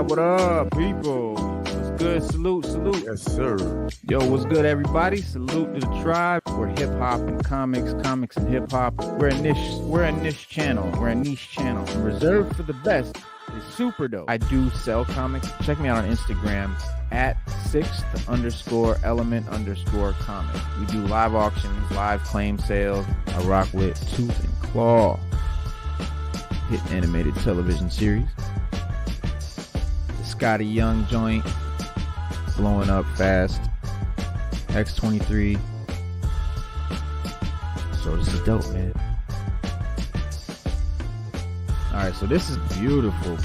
What up, people? What's good? Salute. Yes, sir. Yo, what's good, everybody? Salute to the tribe. We're hip hop and comics and hip hop. We're a niche channel. And reserved for the best. It's super dope. I do sell comics. Check me out on Instagram at @6th_element_comic. We do live auctions, live claim sales. I rock with Tooth and Claw. Hit animated television series. The Scotty Young joint, blowing up fast. X-23. So this is dope, man. All right, so this is beautiful.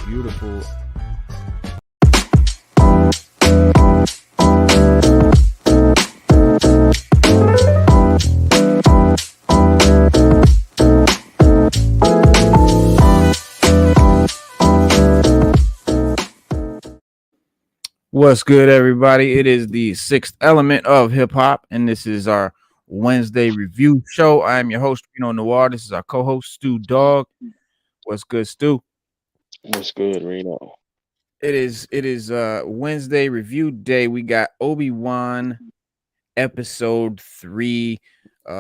What's good, everybody? It is the sixth element of hip hop, and this is our Wednesday review show. I am your host, Reno Noir. This is our co-host, Stu Dog. What's good, Stu? What's good, Reno? It is Wednesday review day. We got Obi-Wan episode 3.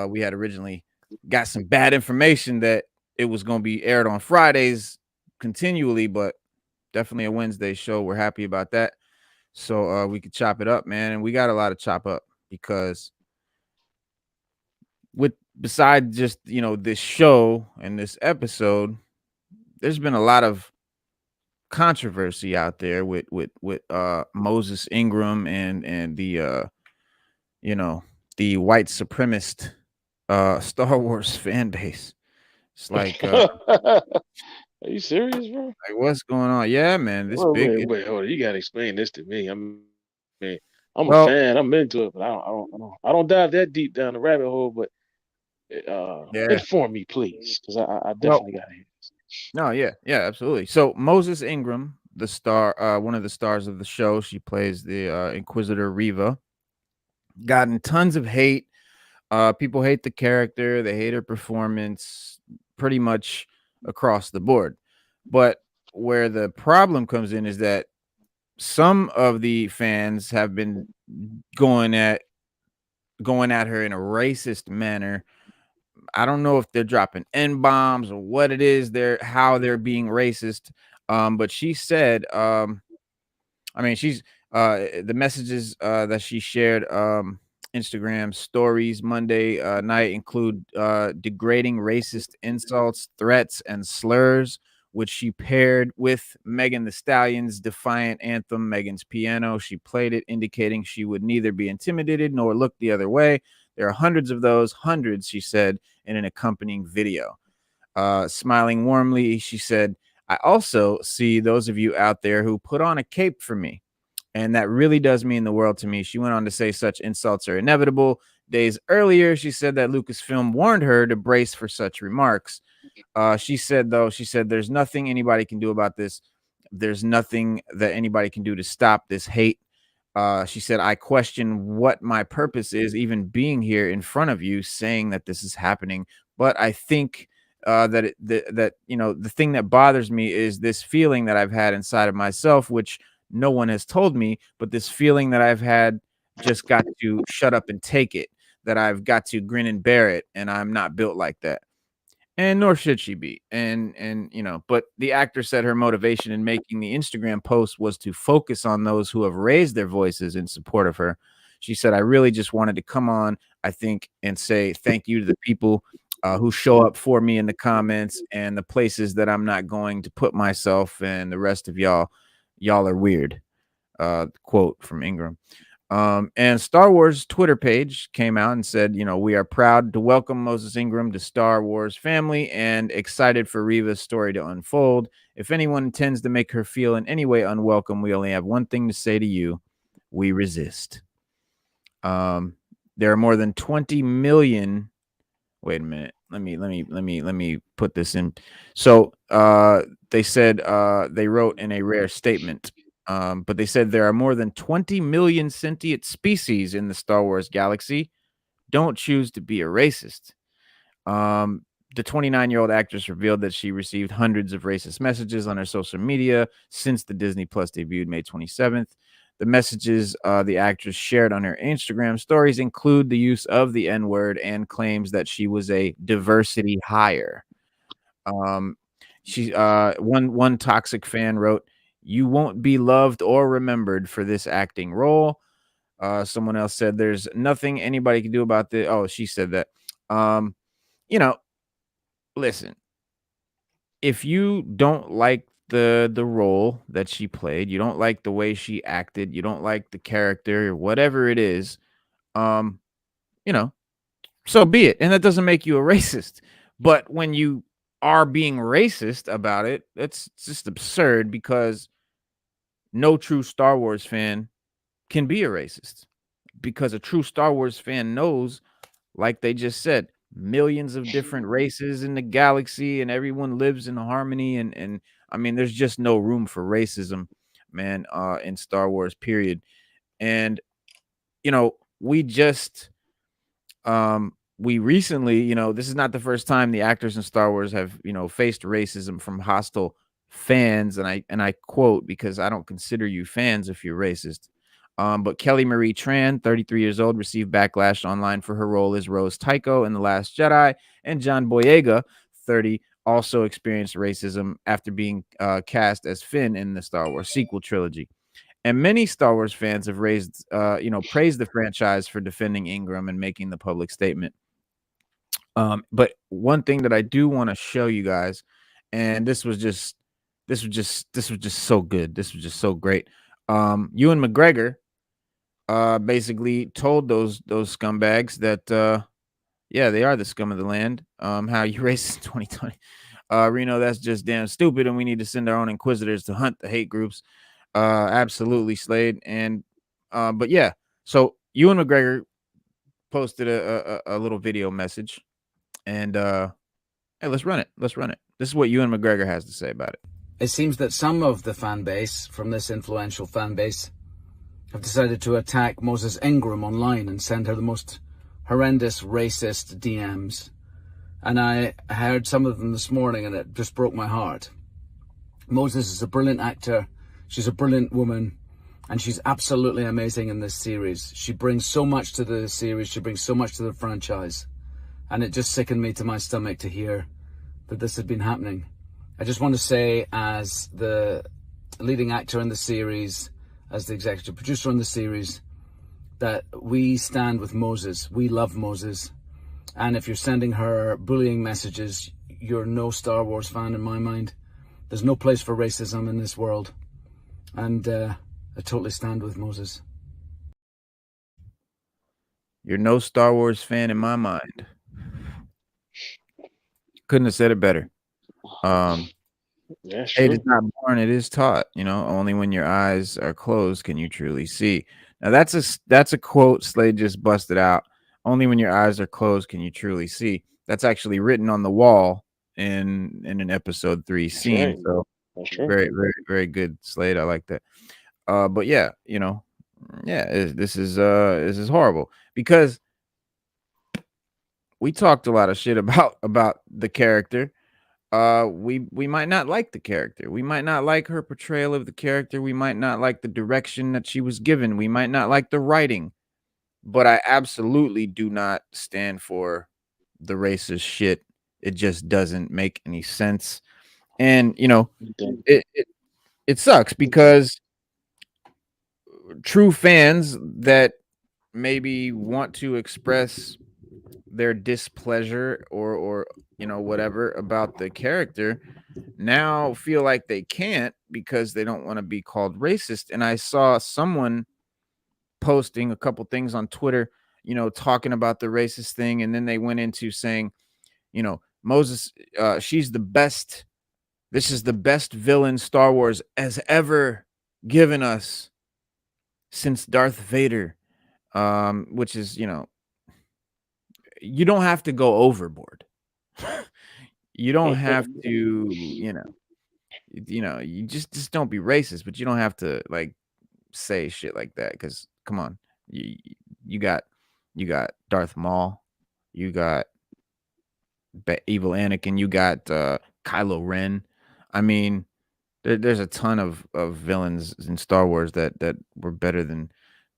We had originally got some bad information that it was going to be aired on Fridays continually, but definitely a Wednesday show. We're happy about that. So we could chop it up, man. And we got a lot to chop up because besides just, this show and this episode, there's been a lot of controversy out there with Moses Ingram and the the white supremacist Star Wars fan base. It's like Are you serious, bro? like, what's going on? Yeah, man. This big. Wait, hold on. You gotta explain this to me. I'm a Well, fan. I'm into it, but I don't dive that deep down the rabbit hole. But inform me, please, because I definitely gotta hear this. No, yeah, absolutely. So Moses Ingram, the star, one of the stars of the show, she plays the Inquisitor Reva, gotten tons of hate. People hate the character, they hate her performance, pretty much across the board. But where the problem comes in is that some of the fans have been going at her in a racist manner. I don't know if they're dropping N-bombs or what it is, how they're being racist. But she said, she's the messages that she shared Instagram stories Monday night include degrading racist insults, threats, and slurs, which she paired with Megan Thee Stallion's defiant anthem, Megan's Piano. She played it, indicating she would neither be intimidated nor look the other way. There are hundreds of those, she said, in an accompanying video. Smiling warmly, she said, I also see those of you out there who put on a cape for me, and that really does mean the world to me. She went on to say such insults are inevitable. Days earlier, she said that Lucasfilm warned her to brace for such remarks. She said, there's nothing anybody can do about this. There's nothing that anybody can do to stop this hate. She said, I question what my purpose is even being here in front of you saying that this is happening. But I think that the thing that bothers me is this feeling that I've had inside of myself, which no one has told me, but this feeling that I've had just got to shut up and take it, that I've got to grin and bear it. And I'm not built like that. And nor should she be. But the actor said her motivation in making the Instagram post was to focus on those who have raised their voices in support of her. She said, I really just wanted to come on, I think, and say thank you to the people who show up for me in the comments and the places that I'm not going to put myself, and the rest of y'all are weird. Quote from Ingram. And Star Wars Twitter page came out and said, we are proud to welcome Moses Ingram to Star Wars family and excited for Reva's story to unfold. If anyone intends to make her feel in any way unwelcome, we only have one thing to say to you. We resist. There are more than 20 million. Wait a minute. Let me put this in. So they said they wrote in a rare statement. But they said there are more than 20 million sentient species in the Star Wars galaxy. Don't choose to be a racist. The 29-year-old actress revealed that she received hundreds of racist messages on her social media since the Disney Plus debuted May 27th. The messages the actress shared on her Instagram stories include the use of the N-word and claims that she was a diversity hire. One toxic fan wrote, "You won't be loved or remembered for this acting role." Someone else said, "There's nothing anybody can do about this." Oh, she said that. Um, you know, listen, if you don't like the role that she played, you don't like the way she acted, you don't like the character, whatever it is, um, you know, so be it. And that doesn't make you a racist. But when you are being racist about it, that's just absurd because no true Star Wars fan can be a racist because a true Star Wars fan knows, like they just said, millions of different races in the galaxy and everyone lives in harmony and I mean there's just no room for racism, man, in Star Wars, period. And we just we recently, this is not the first time the actors in Star Wars have, faced racism from hostile fans, and I quote because I don't consider you fans if you're racist. But Kelly Marie Tran, 33 years old, received backlash online for her role as Rose Tycho in The Last Jedi, and John Boyega, 30, also experienced racism after being cast as Finn in the Star Wars sequel trilogy. And many Star Wars fans have praised the franchise for defending Ingram and making the public statement. But one thing that I do want to show you guys, and this was just so good. This was just so great. Ewan McGregor basically told those scumbags that yeah, they are the scum of the land. How you racist in 2020. Reno, that's just damn stupid, and we need to send our own inquisitors to hunt the hate groups. Absolutely, Slade. And but yeah, so Ewan McGregor posted a little video message, and hey, let's run it. Let's run it. This is what Ewan McGregor has to say about it. It seems that some of the fan base from this influential fan base have decided to attack Moses Ingram online and send her the most horrendous racist DMs. And I heard some of them this morning and it just broke my heart. Moses is a brilliant actor. She's a brilliant woman. And she's absolutely amazing in this series. She brings so much to the series. She brings so much to the franchise. And it just sickened me to my stomach to hear that this had been happening. I just want to say, as the leading actor in the series, as the executive producer on the series, that we stand with Moses. We love Moses. And if you're sending her bullying messages, you're no Star Wars fan in my mind. There's no place for racism in this world. And I totally stand with Moses. You're no Star Wars fan in my mind. Couldn't have said it better. Hate is not born, it is taught. Only when your eyes are closed can you truly see. Now that's a quote Slade just busted out. Only when your eyes are closed can you truly see. That's actually written on the wall in an episode 3 scene. Right. So very, very, very good, Slade. I like that. But yeah, this is horrible because we talked a lot of shit about the character. We might not like the character. We might not like her portrayal of the character. We might not like the direction that she was given. We might not like the writing. But I absolutely do not stand for the racist shit. It just doesn't make any sense. And it sucks because true fans that maybe want to express their displeasure or whatever about the character now feel like they can't because they don't want to be called racist. And I saw someone posting a couple things on Twitter, talking about the racist thing, and then they went into saying, Moses, she's the best. This is the best villain Star Wars has ever given us since Darth Vader, which is, you don't have to go overboard. You don't have to, you just don't be racist, but you don't have to like say shit like that. Because come on, you got Darth Maul, you got evil Anakin. You got Kylo Ren. I mean, there's a ton of villains in Star Wars that were better than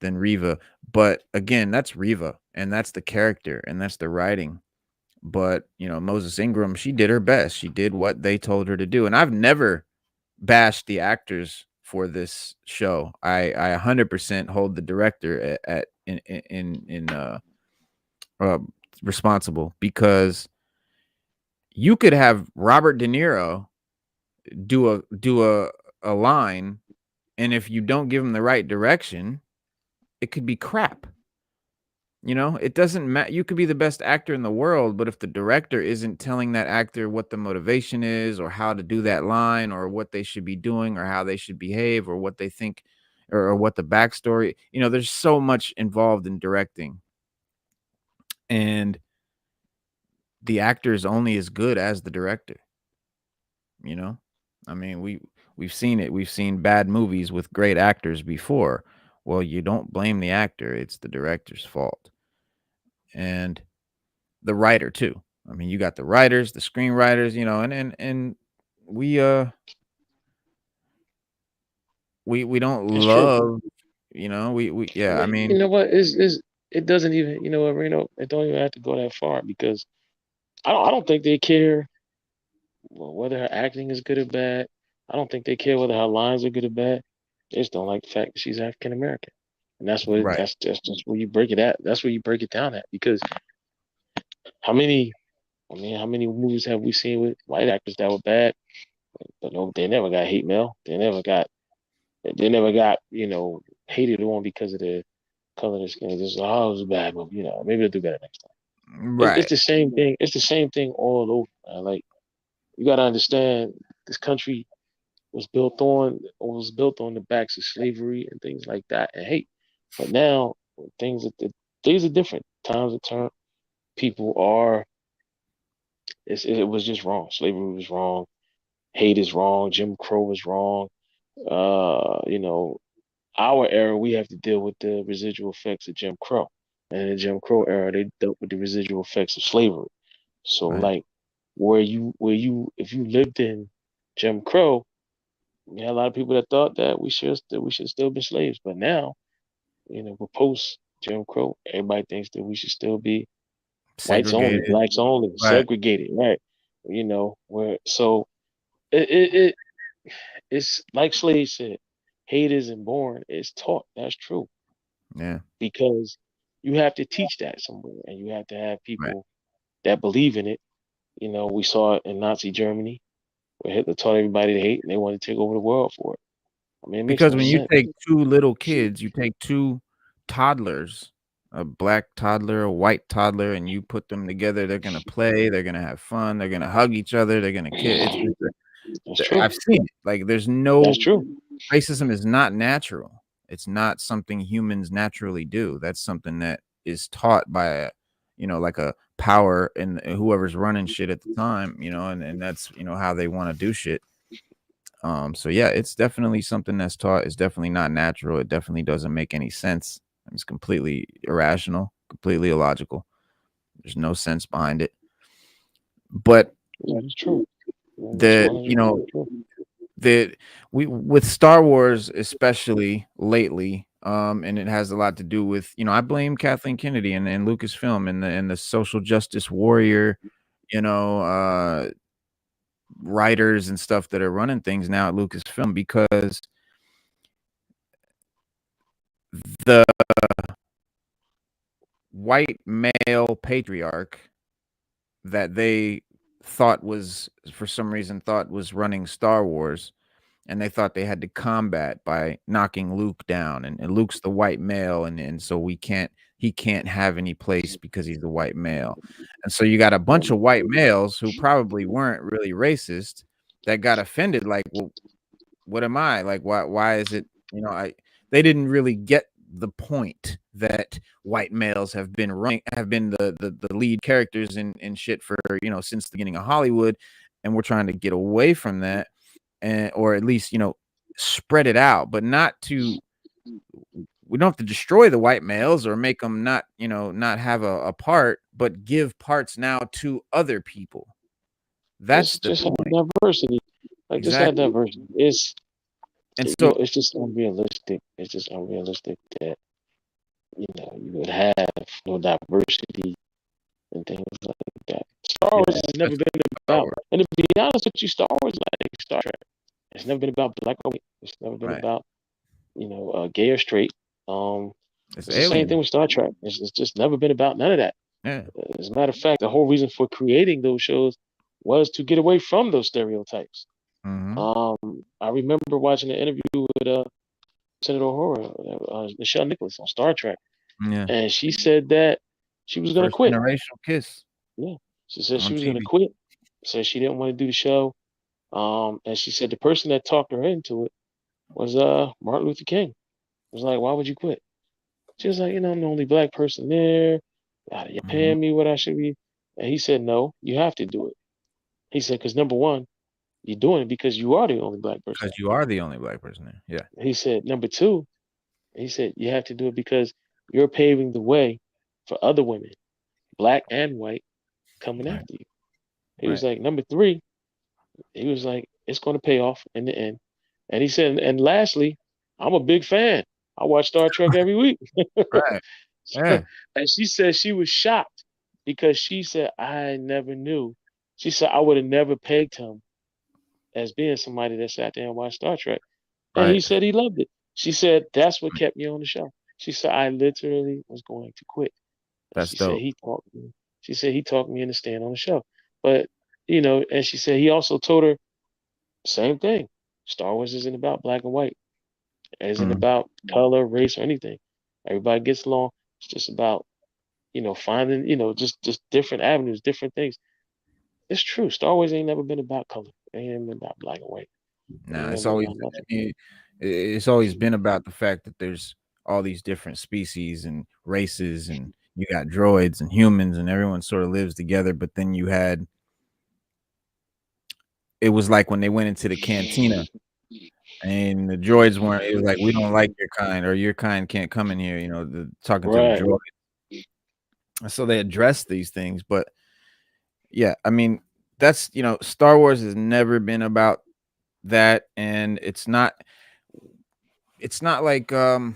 Reva. But again, that's Reva, and that's the character, and that's the writing. But Moses Ingram, she did her best. She did what they told her to do, and I've never bashed the actors for this show. I 100% hold the director at in uh, responsible, because you could have Robert De Niro do a line, and if you don't give him the right direction, it could be crap. It doesn't matter. You could be the best actor in the world, but if the director isn't telling that actor what the motivation is, or how to do that line, or what they should be doing, or how they should behave, or what they think, or what the backstory, there's so much involved in directing, and the actor is only as good as the director. I mean, we've seen it. We've seen bad movies with great actors before. Well, you don't blame the actor; it's the director's fault. And the writer too. I mean, you got the writers, the screenwriters, and we we don't It's true. love, we I yeah, I mean, mean, you know what? Is it doesn't even, you know what, Reno? It don't even have to go that far because I don't think they care whether her acting is good or bad. I don't think they care whether her lines are good or bad. They just don't like the fact that she's African American, and right, that's just where you break it at. That's where you break it down at. Because how many, I mean, how many movies have we seen with white actors that were bad, but no, they never got hate mail. They never got hated on because of their color of their skin. Just oh, it was a bad movie. Maybe they'll do better next time. It's right. the same thing. It's the same thing all over. Man. Like you got to understand, this country was built on the backs of slavery and things like that and hate. But now things are different. Times are turned. People are. It was just wrong. Slavery was wrong. Hate is wrong. Jim Crow is wrong. Our era, we have to deal with the residual effects of Jim Crow. And in the Jim Crow era, they dealt with the residual effects of slavery. So Right. like if you lived in Jim Crow, you had a lot of people that thought that we should still be slaves. But now, we're post Jim Crow. Everybody thinks that we should still be whites only, Segregated. blacks only, Right. segregated, right? Where so it it's like Slade said, hate isn't born, it's taught. That's true. Yeah. Because you have to teach that somewhere and you have to have Right. people that believe in it. We saw it in Nazi Germany where Hitler taught everybody to hate and they wanted to take over the world for it. I mean, it makes Because no when you sense. take two little kids, you take two toddlers, a black toddler, a white toddler, and you put them together, they're gonna play, they're gonna have fun, they're gonna hug each other, they're gonna kiss. That's true. I've seen it. Like, there's That's no true. racism is not natural. It's not something humans naturally do. That's something that is taught by like a power and whoever's running shit at the time, and that's how they want to do shit. So yeah, it's definitely something that's taught. It's definitely not natural. It definitely doesn't make any sense. It's completely irrational, completely illogical. There's no sense behind it. But Yeah, that's true. Yeah, that's the 100% true. the we with Star Wars, especially lately, and it has a lot to do with, I blame Kathleen Kennedy and Lucasfilm and the social justice warrior, you know, uh writers and stuff that are running things now at Lucasfilm, because the white male patriarch that they thought was, for some reason, thought was running Star Wars, and they thought they had to combat by knocking Luke down, and Luke's the white male, and so he can't have any place because he's the white male. And so you got a bunch of white males who probably weren't really racist that got offended, like, well, what am I? Like, why is it, I they didn't really get the point that white males have been the lead characters in shit for, since the beginning of Hollywood, and we're trying to get away from that, and or at least, spread it out, but not to we don't have to destroy the white males or make them not have a part, but give parts now to other people. That's Just the just have point. diversity. Like just have Exactly. diversity. It's And you so know, it's just unrealistic. It's just unrealistic that, you would have no diversity and things like that. Star yeah, Wars has never especially been Star about, Wars. and to be honest with you, Star Wars is like Star Trek. It's never been about black or white. It's never been Right. about, gay or straight. Um, It's it's the same thing alien. with Star Trek. It's just never been about none of that. Yeah. As a matter of fact, the whole reason for creating those shows was to get away from those stereotypes. Mm-hmm. I remember watching an interview with Senator Horror, Michelle Nicholas on Star Trek, Yeah. and she said that she was gonna First quit. generational kiss Yeah, she said she on was gonna TV. quit. Said she didn't want to do the show. And she said the person that talked her into it was Martin Luther King. Was like, why would you quit? She was like, I'm the only black person there. You're Mm-hmm. paying me what I should be. And he said, no, you have to do it. He said, because number one, you're doing it because you are the only black person Because you are the only black person there. Yeah. there. He said, number two, he said, you have to do it because you're paving the way for other women, black and white, coming Right. after you. He was Right. like, number three, he was like, it's going to pay off in the end. And he said, and lastly, I'm a big fan. I watch Star Trek every week. Right. Yeah. And she said she was shocked because she said, I never knew. She said, I would have never pegged him as being somebody that sat there and watched Star Trek. And he Right. said he loved it. She said, that's what kept me on the show. She said, I literally was going to quit. And That's she said, dope. he talked me. She said, he talked me into staying on the show. But, and she said, he also told her, same thing. Star Wars isn't about black and white. It isn't Mm. about color, race, or anything. Everybody gets along. It's just about, finding, just different avenues, different things. It's true. Star Wars ain't never been about color. It ain't never been about black and white. It ain't Nah, never it's been always about nothing. it's always been about the fact that there's all these different species and races, and you got droids and humans, and everyone sort of lives together. But then it was like when they went into the cantina and the droids weren't. It was like, we don't like your kind, or your kind can't come in here. Talking to the Right. droid. So they addressed these things, but yeah, I mean, that's Star Wars has never been about that, and it's not like some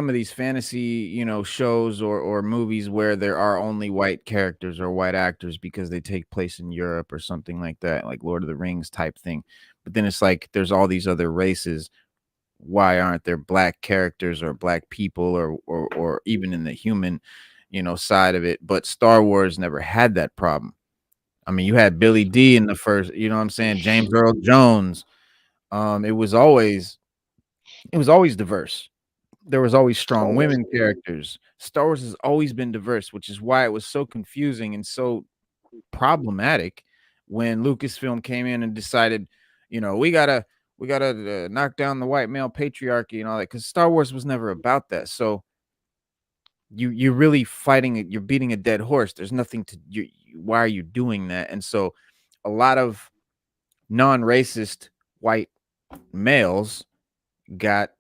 of these fantasy shows or movies where there are only white characters or white actors because they take place in Europe or something like that, like Lord of the Rings type thing. But then it's like there's all these other races. Why aren't there black characters or black people or even in the human side of it? But Star Wars never had that problem. I mean, you had Billy D in the first, what I'm saying, James Earl Jones. It was always diverse. There was always strong Always. women characters. Star Wars has always been diverse, which is why it was so confusing and so problematic when Lucasfilm came in and decided, we gotta knock down the white male patriarchy and all that, because Star Wars was never about that. So you're really fighting it. You're beating a dead horse. There's nothing to why are you doing that? And so a lot of non-racist white males got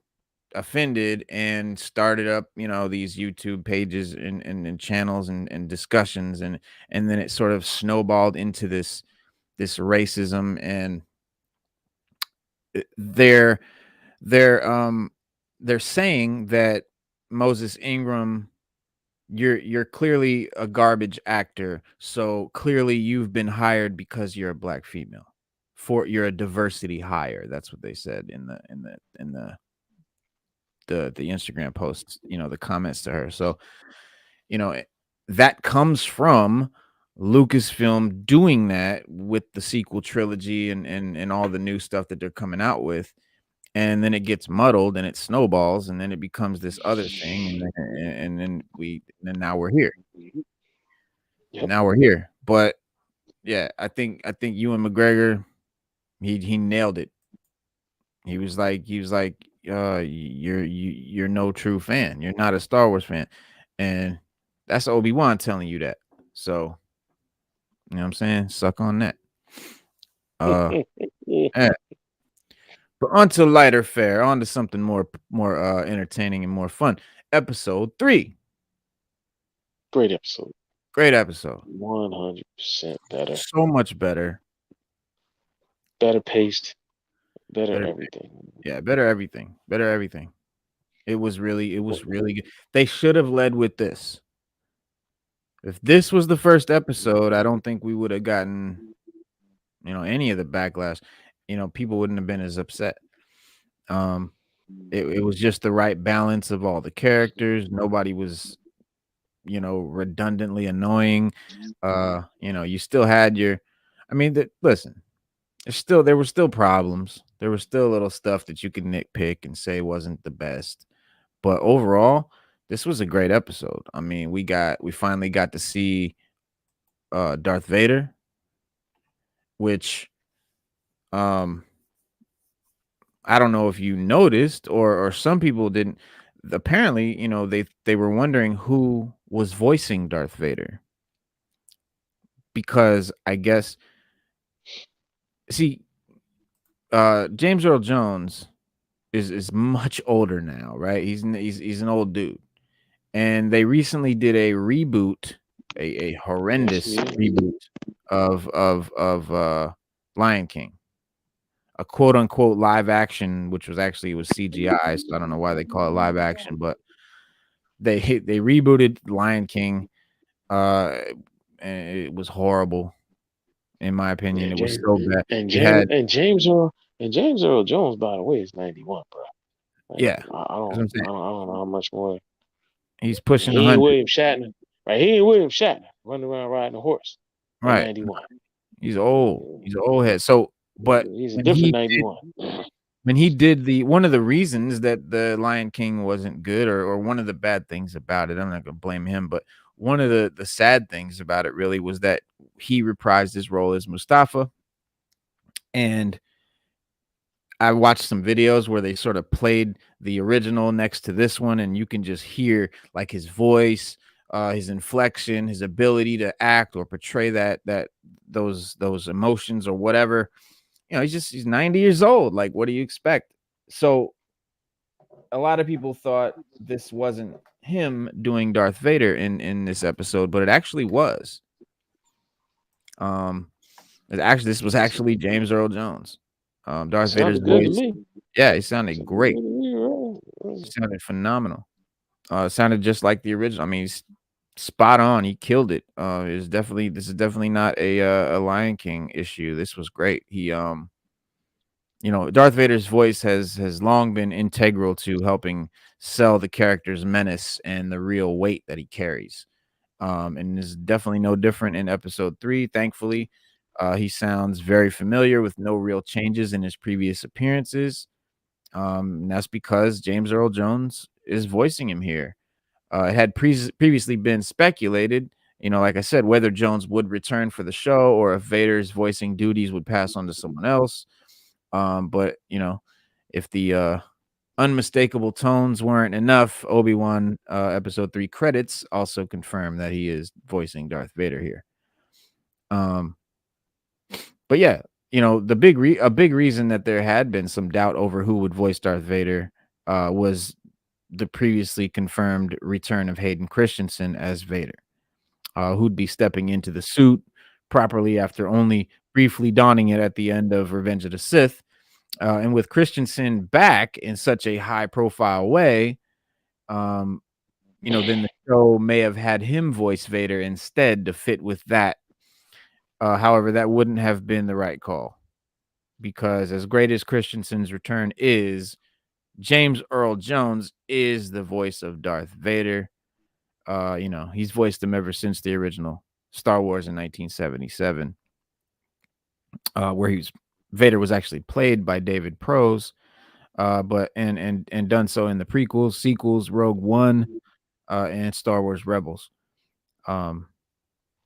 offended and started up these YouTube pages and channels and discussions, and then it sort of snowballed into this racism. And they're they're saying that Moses Ingram, you're clearly a garbage actor, so clearly you've been hired because you're a black female, you're a diversity hire. That's what they said in the Instagram posts, the comments to her. So, you know, it- that comes from Lucasfilm doing that with the sequel trilogy and all the new stuff that they're coming out with. And then it gets muddled and it snowballs, and then it becomes this other thing. And then now we're here. Yep. Now we're here. But yeah, I think Ewan McGregor, he nailed it. He was like, you're no true fan. You're not a Star Wars fan. And that's Obi-Wan telling you that. So, you know what I'm saying? Suck on that. Uh eh. But on to lighter fare, on to something more entertaining and more fun. Episode 3. Great episode. Great episode. 100% better. So much better. Better paced. Better Better, everything. yeah, better everything. Better everything. It was But really good. They should have led with this. If this was the first episode, I don't think we would have gotten, any of the backlash. People wouldn't have been as upset. Um, it was just the right balance of all the characters. Nobody was, redundantly annoying. You still had your, listen, there were still problems. There was still little stuff that you could nitpick and say wasn't the best. But overall, this was a great episode. I mean, we finally got to see Darth Vader, which um I don't know if you noticed or some people didn't. Apparently, they were wondering who was voicing Darth Vader because I guess see James Earl Jones is much older now, right? He's an old dude. And they recently did a reboot, a yes, horrendous he is. reboot of Lion King, a quote unquote live action, which was CGI, so I don't know why they call it live action, but they rebooted Lion King, uh, and it was horrible in my opinion. Yeah, It was James so bad. and It James had and James Earl and James Earl Jones, by the way, is 91, bro. Like, yeah, I that's don't what I'm saying. I don't know how much more. He's pushing He ain't 100, William Shatner, right? He ain't William Shatner running around riding a horse at right? 91. He's old. He's an old head. So, but He's a when different he did 91. when he did the one of the reasons that the Lion King wasn't good, or one of the bad things about it, I'm not gonna blame him, but one of the sad things about it really was that he reprised his role as Mustafa. And I watched some videos where they sort of played the original next to this one, and you can just hear like his voice, his inflection, his ability to act or portray those emotions or whatever. He's 90 years old. Like, what do you expect? So a lot of people thought this wasn't him doing Darth Vader in this episode, but it actually was. Um, this was actually James Earl Jones. Darth Vader's Sounded good to voice. me. Yeah, he sounded Sounded great. good to me, right? He sounded phenomenal. Sounded just like the original. I mean, he's spot on. He killed it. This is definitely not a Lion King issue. This was great. Darth Vader's voice has long been integral to helping sell the character's menace and the real weight that he carries. And is definitely no different in episode 3. Thankfully, he sounds very familiar with no real changes in his previous appearances. And that's because James Earl Jones is voicing him here. It had previously been speculated, like I said, whether Jones would return for the show or if Vader's voicing duties would pass on to someone else. But if the unmistakable tones weren't enough, Obi-Wan episode 3 credits also confirm that he is voicing Darth Vader here. But yeah, a big reason that there had been some doubt over who would voice Darth Vader was the previously confirmed return of Hayden Christensen as Vader, who'd be stepping into the suit properly after only briefly donning it at the end of Revenge of the Sith. And with Christensen back in such a high profile way, then the show may have had him voice Vader instead to fit with that. However, that wouldn't have been the right call, because as great as Christensen's return is, James Earl Jones is the voice of Darth Vader. He's voiced him ever since the original Star Wars in 1977, where Vader was actually played by David Prose, but and done so in the prequels, sequels, Rogue One, and Star Wars Rebels.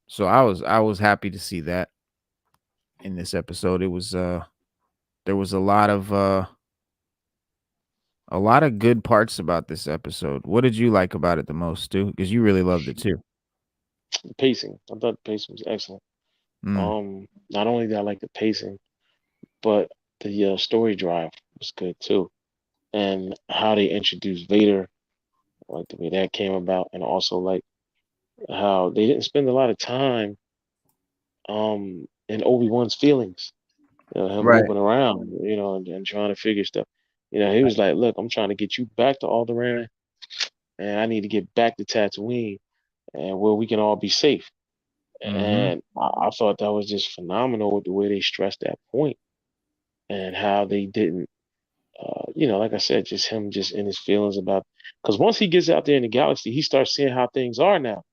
So I was happy to see that in this episode. It was there was a lot of good parts about this episode. What did you like about it the most, Stu? Because you really loved it too. The pacing. I thought the pacing was excellent. Mm, Not only did I like the pacing, but the story drive was good too, and how they introduced Vader, like the way that came about, and also like how they didn't spend a lot of time in Obi-Wan's feelings. Him Right. moving around, and trying to figure stuff. He was like, "Look, I'm trying to get you back to Alderaan, and I need to get back to Tatooine, and where we can all be safe." Mm-hmm. And I thought that was just phenomenal with the way they stressed that point and how they didn't, like I said, just him just in his feelings about. Because once he gets out there in the galaxy, he starts seeing how things are now.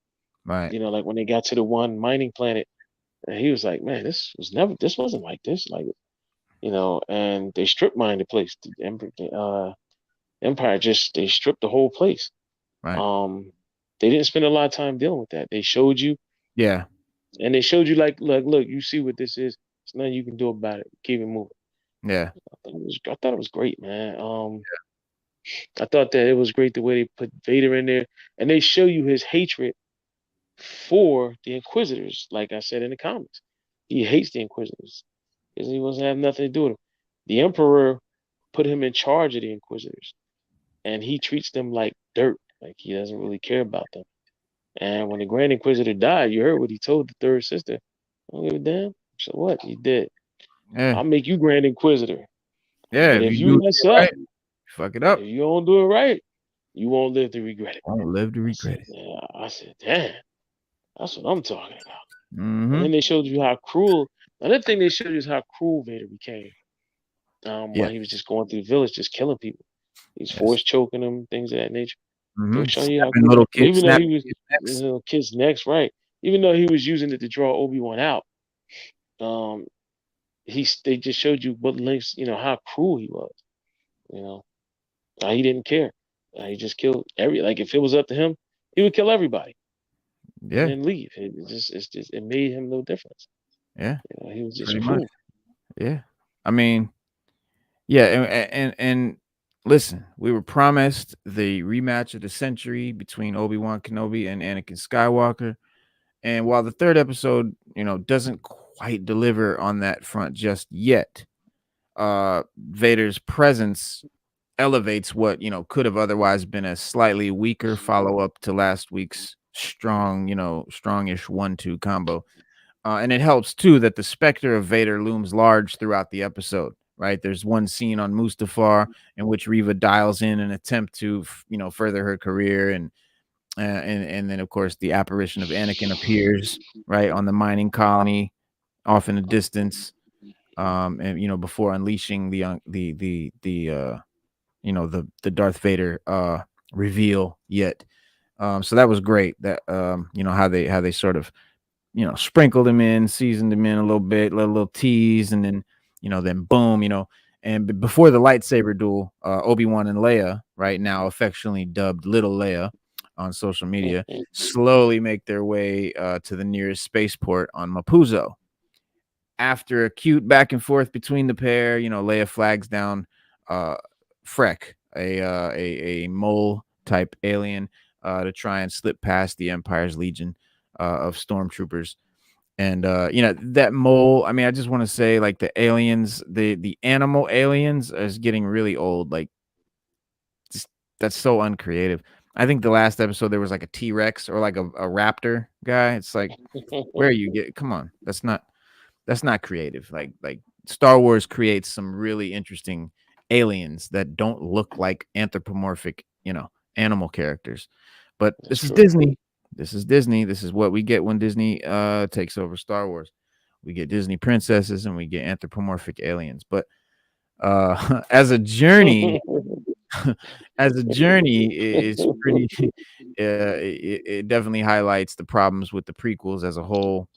Right. Like when they got to the one mining planet, and he was like, "Man, this wasn't like this." Like, and they strip mined the place. The Empire just they stripped the whole place. Right. Um, they didn't spend a lot of time dealing with that. They showed you, Yeah. and they showed you like, look, you see what this is. There's nothing you can do about it. Keep it moving. Yeah. I thought it was great, man. I thought that it was great the way they put Vader in there, and they show you his hatred for the Inquisitors. Like I said in the comics, he hates the Inquisitors because he wasn't have nothing to do with them. The Emperor put him in charge of the Inquisitors, and he treats them like dirt. Like he doesn't really care about them. And when the Grand Inquisitor died, you heard what he told the third sister. I don't give a damn. So what? He did. Yeah. I'll make you Grand Inquisitor. Yeah. But If if you you do mess it right, up, fuck it if up. you don't do it right, you won't live to regret it. Won't live to I regret said, it. yeah. I said, damn, that's what I'm talking about. And Mm-hmm. then they showed you how cruel. Another thing they showed you is how cruel Vader became. Yeah. While he was just going through the village, just killing people. He's Yes. force choking them, things of that nature. They were Mm-hmm. showing you how Snapping cruel. little But kids, even though he snapping was kids' necks. kids next, right? Even though he was using it to draw Obi-Wan out, um, they just showed you what lengths, how cruel he was. You know, he didn't care. He just killed like if it was up to him, he would kill everybody and Yeah. then leave. It made him no difference. Yeah. He was just Pretty much. cruel. Yeah. I mean, yeah, and listen, we were promised the rematch of the century between Obi-Wan Kenobi and Anakin Skywalker. And while the third episode, doesn't quite deliver on that front just yet, Vader's presence elevates what, could have otherwise been a slightly weaker follow-up to last week's strong, strongish 1-2 combo. And it helps too that the specter of Vader looms large throughout the episode. Right, there's one scene on Mustafar in which Reva dials in an attempt to, further her career, and then of course the apparition of Anakin appears right on the mining colony, off in the distance, and before unleashing the Darth Vader reveal yet. So that was great. That how they sort of sprinkled him in, seasoned him in a little bit, let a little tease, and then then boom, and before the lightsaber duel, Obi-Wan and Leia, right now affectionately dubbed Little Leia on social media, slowly make their way to the nearest spaceport on Mapuzo. After a cute back and forth between the pair, Leia flags down uh, Freck, a mole type alien, to try and slip past the Empire's legion of stormtroopers. And that mole, I mean, I just want to say, like, the aliens, the animal aliens is getting really old. Like, just that's so uncreative. I think the last episode there was like a T-Rex or like a raptor guy. It's like, where you get, come on, that's not creative. Like Star Wars creates some really interesting aliens that don't look like anthropomorphic, animal characters. But That's this is true. Disney. This is Disney. This is what we get when Disney takes over Star Wars. We get Disney princesses and we get anthropomorphic aliens. But as a journey, it's pretty. It definitely highlights the problems with the prequels as a whole.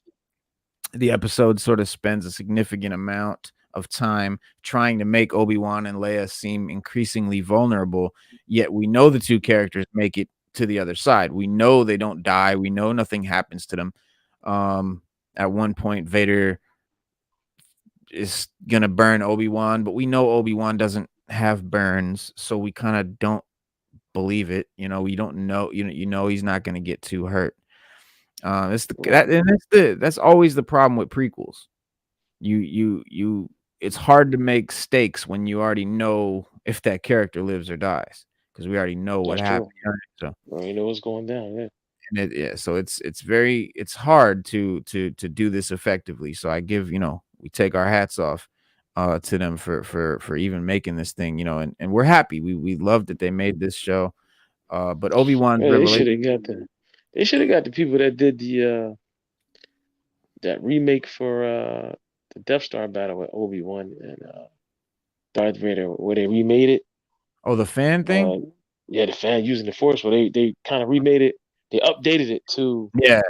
The episode sort of spends a significant amount of time trying to make Obi-Wan and Leia seem increasingly vulnerable, yet we know the two characters make it to the other side. We know they don't die. We know nothing happens to them. At one point, Vader is gonna burn Obi-Wan, but we know Obi-Wan doesn't have burns, so we kind of don't believe it. We don't know. He's not gonna get too hurt. It's the that and that's always the problem with prequels. You it's hard to make stakes when you already know if that character lives or dies because we already know what That's true. happened. So You know what's going down. Yeah. And so it's hard to do this effectively. So I give, we take our hats off to them for even making this thing, and we're happy. We love that they made this show. But Obi-Wan's Man, they revelation. should have got the people that did that remake for the Death Star battle with Obi-Wan and Darth Vader, where they remade it. Oh, the fan thing? Uh, yeah, the fan using the Force, where they kind of remade it. They updated it to Yeah,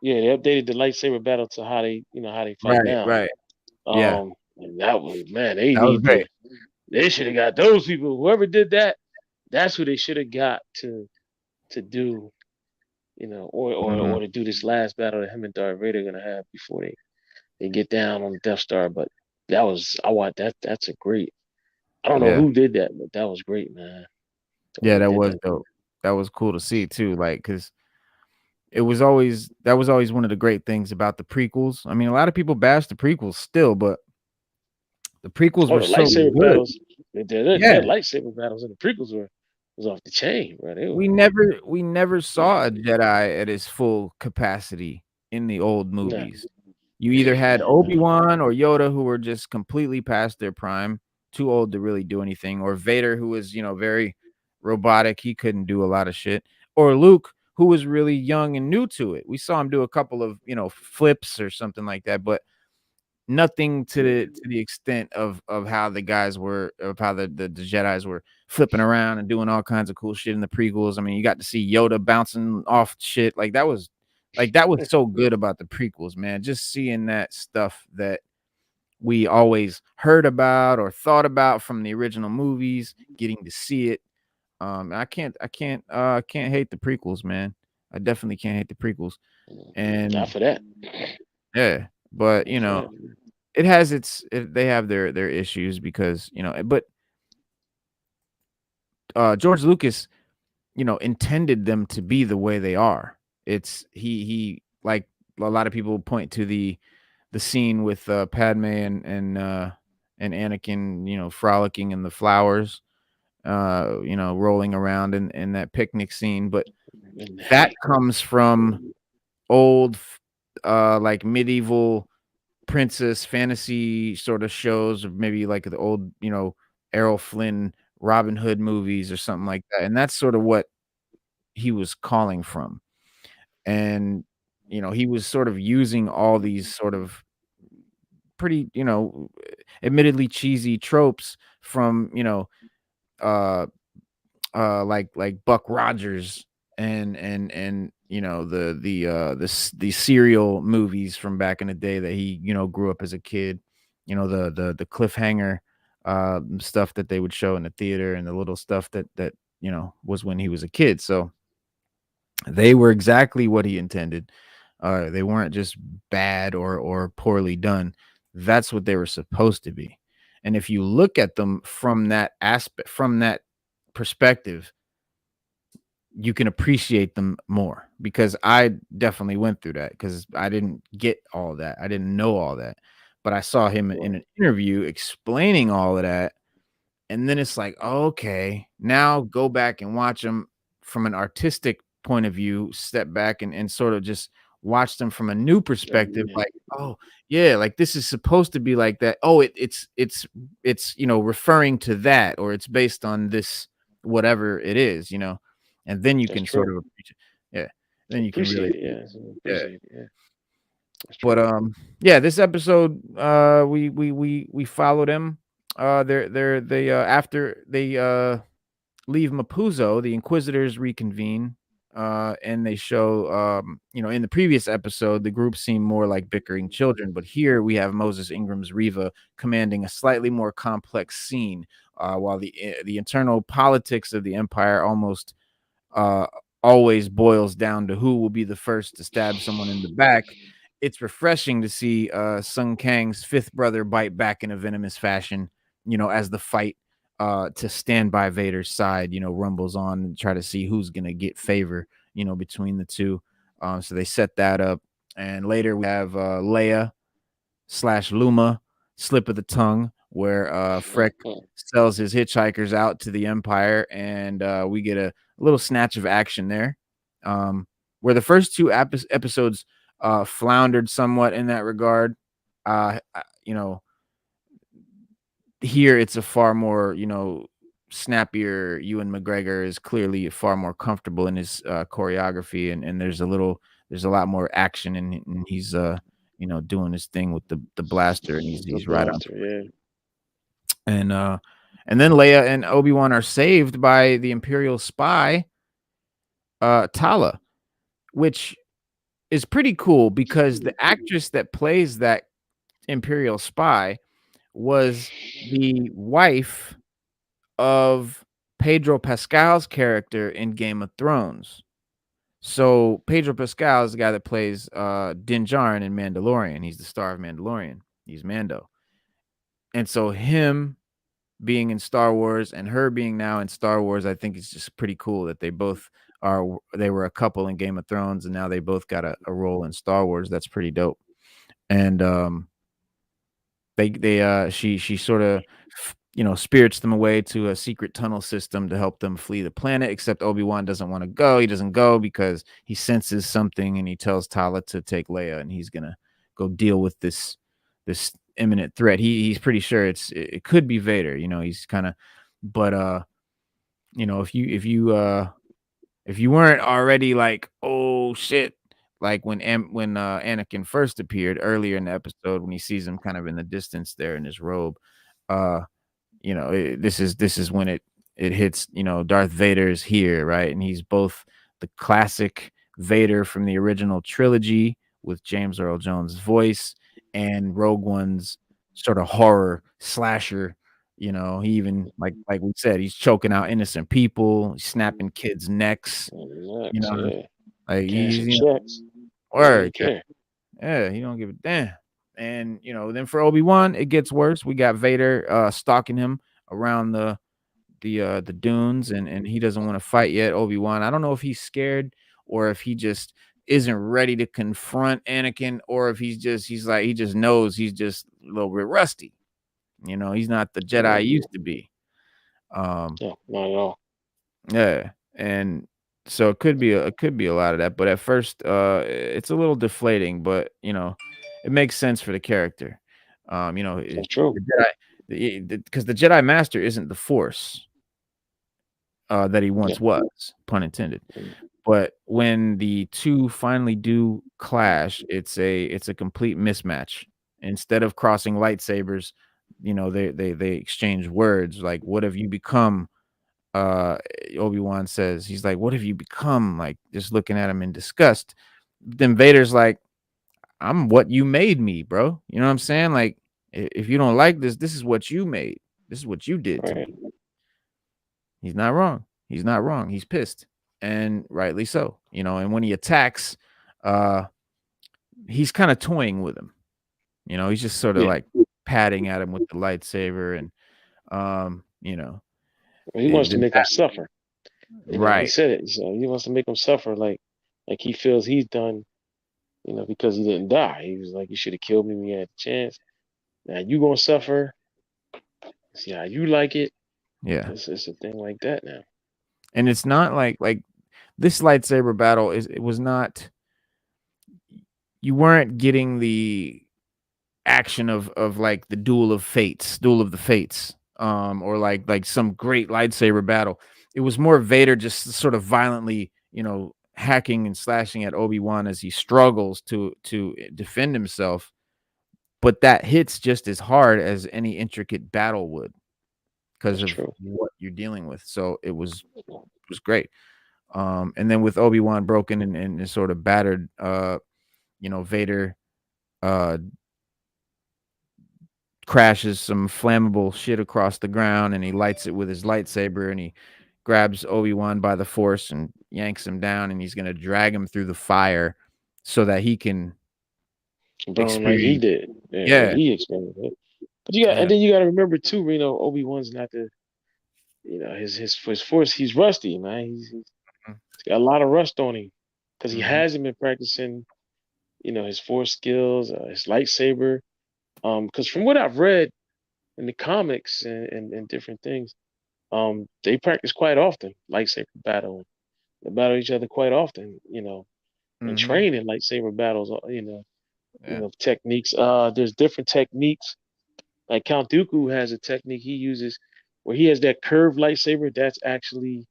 they updated the lightsaber battle to how they fight right, now. right. Yeah, And that was, man, they that was need to great. they should have got those people. Whoever did that, that's who they should have got to do, Mhm. or to do this last battle that him and Darth Vader are gonna have before they get down on the Death Star. But that was I want that. That's a great. I don't know Yeah. who did that, but that was great, man. Yeah, Whoever that did was that. dope. That was cool to see too, like, because that was always one of the great things about the prequels. I mean, a lot of people bash the prequels still, but the prequels Oh, were the so lightsaber good. battles. Yeah. Their lightsaber battles in the prequels was off the chain, bro. They were We never saw a Jedi at his full capacity in the old nah, movies. You either had nah. Obi-Wan or Yoda, who were just completely past their prime, too old to really do anything, or Vader, who was, very robotic, he couldn't do a lot of shit, or Luke, who was really young and new to it. We saw him do a couple of, flips or something like that, but nothing to the extent of how the guys were, of how the Jedis were flipping around and doing all kinds of cool shit in the prequels. I mean, you got to see Yoda bouncing off shit. Like that was so good about the prequels, man. Just seeing that stuff that we always heard about or thought about from the original movies, getting to see it. I can't hate the prequels, man. I definitely can't hate the prequels. Not And for that. yeah, but Not for that. they have their issues because, but George Lucas, intended them to be the way they are. It's he like a lot of people point to the scene with Padme and Anakin, frolicking in the flowers, rolling around in that picnic scene, but In the that hay. comes from old like medieval princess fantasy sort of shows, or maybe like the old, Errol Flynn Robin Hood movies or something like that. And that's sort of what he was calling from. And, he was sort of using all these sort of pretty, admittedly cheesy tropes from, uh like Buck Rogers and the serial movies from back in the day that he, grew up as a kid, the cliffhanger stuff that they would show in the theater, and the little stuff that was when he was a kid. So they were exactly what he intended. They weren't just bad or poorly done. That's what they were supposed to be. And if you look at them from that aspect, from that perspective, you can appreciate them more, because I definitely went through that, because I didn't get all that. I didn't know all that. But I saw him in an interview explaining all of that. And then it's like, oh, okay, now go back and watch them from an artistic point of view, step back and sort of just watch them from a new perspective. Like, oh, yeah, like this is supposed to be like that. Oh, it's referring to that, or it's based on this, whatever it is, and then you That's can sort true. of appreciate, yeah, then you can really, Appreciate it. Yeah. yeah. Appreciate it. Yeah. That's But true. yeah, this episode, we followed him. They after they leave Mapuzo, the Inquisitors reconvene, and they show, in the previous episode, the group seemed more like bickering children, but here we have Moses Ingram's Riva commanding a slightly more complex scene, while the internal politics of the Empire almost uh, always boils down to who will be the first to stab someone in the back. It's refreshing to see Sung Kang's fifth brother bite back in a venomous fashion, as the fight to stand by Vader's side, rumbles on, and try to see who's going to get favor, between the two. So they set that up. And later we have Leia / Luma slip of the tongue, where Freck sells his hitchhikers out to the Empire, and we get a little snatch of action there. Um, where the first two episodes floundered somewhat in that regard. You know, here it's a far more, snappier. Ewan McGregor is clearly far more comfortable in his choreography, and there's a lot more action, and he's doing his thing with the blaster, and The he's right on. blaster, yeah. And then Leia and Obi-Wan are saved by the Imperial spy, Tala, which is pretty cool because the actress that plays that Imperial spy was the wife of Pedro Pascal's character in Game of Thrones. So Pedro Pascal is the guy that plays Din Djarin in Mandalorian. He's the star of Mandalorian. He's Mando. And so him being in Star Wars and her being now in Star Wars, I think it's just pretty cool that they were a couple in Game of Thrones, and now they both got a role in Star Wars. That's pretty dope. And she sort of spirits them away to a secret tunnel system to help them flee the planet, except Obi-Wan doesn't want to go. He doesn't go because he senses something, and he tells Tala to take Leia, and he's gonna go deal with this imminent threat. He's pretty sure it could be Vader. He's kind of, but if you weren't already like, oh shit, like when Anakin first appeared earlier in the episode, when he sees him kind of in the distance there in his robe, uh this is when it hits. Darth Vader is here, right? And he's both the classic Vader from the original trilogy with James Earl Jones' voice, and Rogue One's sort of horror slasher. He even, like we said, he's choking out innocent people, he's snapping kids' necks. You Next, know, yeah. like Cashing he's checks. He don't even word, care. yeah, he don't give a damn. And then for Obi-Wan, it gets worse. We got Vader stalking him around the dunes, and he doesn't want to fight yet. Obi-Wan, I don't know if he's scared or if he just isn't ready to confront Anakin, or if he just knows he's just a little bit rusty. He's not the Jedi he used to be. No, not at all. Yeah, and so it could be a lot of that, but at first, it's a little deflating, but it makes sense for the character. That's true. The Jedi, because the Jedi Master isn't the Force that he Yeah. once was, pun intended. But when the two finally do clash, it's a complete mismatch. Instead of crossing lightsabers, they exchange words like, "What have you become?" uh Obi-Wan says, he's like, "What have you become?" Like, just looking at him in disgust. Then Vader's like, "I'm what you made me, bro." You know what I'm saying? Like, if you don't like this is what you made. This is what you did to Right. me. He's not wrong. He's not wrong. He's pissed. And rightly so. And when he attacks, uh he's kind of toying with him. He's just sort of Yeah. like patting at him with the lightsaber, and um, you know, He wants to the make him suffer. He right. said it. So he wants to make him suffer, like he feels he's done. Because he didn't die. He was like, you should have killed me when you had the chance. Now you gonna suffer. See how you like it. Yeah. It's a thing like that now. And it's not like this lightsaber battle it was not, you weren't getting the action of like the duel of the fates, or like some great lightsaber battle. It was more Vader just sort of violently, hacking and slashing at Obi-Wan as he struggles to defend himself, but that hits just as hard as any intricate battle would, because That's of true. what you're dealing with. So it was great. And then with Obi-Wan broken and sort of battered, Vader uh crashes some flammable shit across the ground, and he lights it with his lightsaber, and he grabs Obi-Wan by the force and yanks him down, and he's going to drag him through the fire so that he can Burn like he experience. did. Yeah, like Yeah, he experienced it. But yeah. then you gotta remember too, Obi-Wan's not the his force, he's rusty, man. He's got a lot of rust on him. Because he Mhm. hasn't been practicing, his force skills, his lightsaber. Because from what I've read in the comics and different things, they practice quite often, lightsaber battle. They battle each other quite often. and Mm-hmm. train in lightsaber battles. Yeah. Techniques. There's different techniques. Like Count Dooku has a technique he uses where he has that curved lightsaber that's actually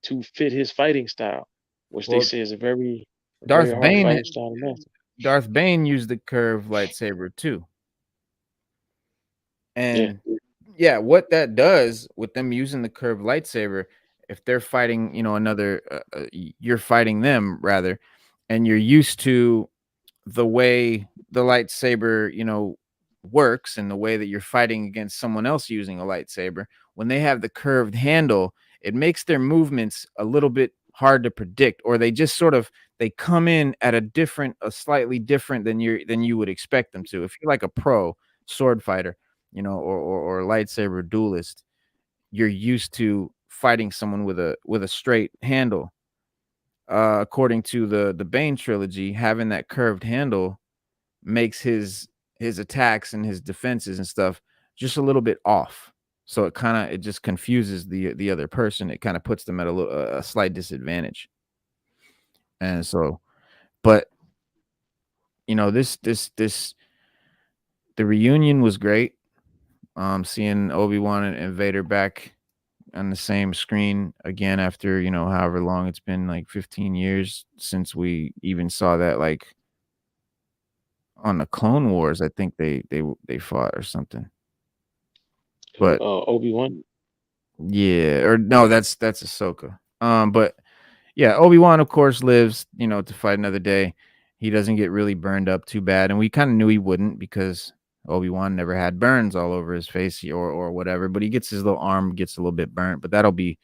to fit his fighting style, which they Well, say is a very Darth hard Bane fighting style to master. Darth Bane used the curved lightsaber too. Yeah. And yeah, what that does with them using the curved lightsaber, if they're fighting, you're fighting them rather, and you're used to the way the lightsaber, works and the way that you're fighting against someone else using a lightsaber, when they have the curved handle, it makes their movements a little bit hard to predict, or they just sort of they come in at a slightly different than you would expect them to. If you're like a pro sword fighter, or lightsaber duelist, you're used to fighting someone with a straight handle. According to the Bane trilogy, having that curved handle makes his attacks and his defenses and stuff just a little bit off. So it just confuses the other person. It kind of puts them at a slight disadvantage. And so, but this the reunion was great. Seeing Obi-Wan and Vader back on the same screen again after however long it's been, like 15 years since we even saw that, like on the Clone Wars. I think they fought or something. But Obi-Wan. yeah, or no, that's Ahsoka. But yeah, Obi-Wan of course lives, to fight another day. He doesn't get really burned up too bad, and we kind of knew he wouldn't because Obi-Wan never had burns all over his face or whatever. But he gets his little arm gets a little bit burnt, but that'll be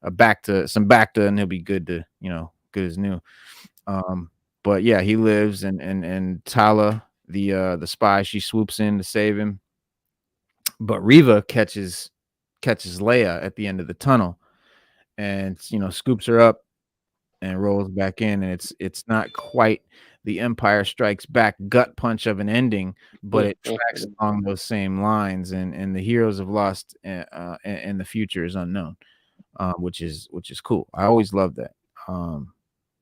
a back to, and he'll be good to good as new. Um, but yeah, he lives, and Tala, the spy, she swoops in to save him, but Riva catches Leia at the end of the tunnel, and scoops her up and rolls back in, and it's not quite the Empire Strikes Back gut punch of an ending, but it tracks along those same lines, and the heroes have lost, and the future is unknown, which is cool. I always love that.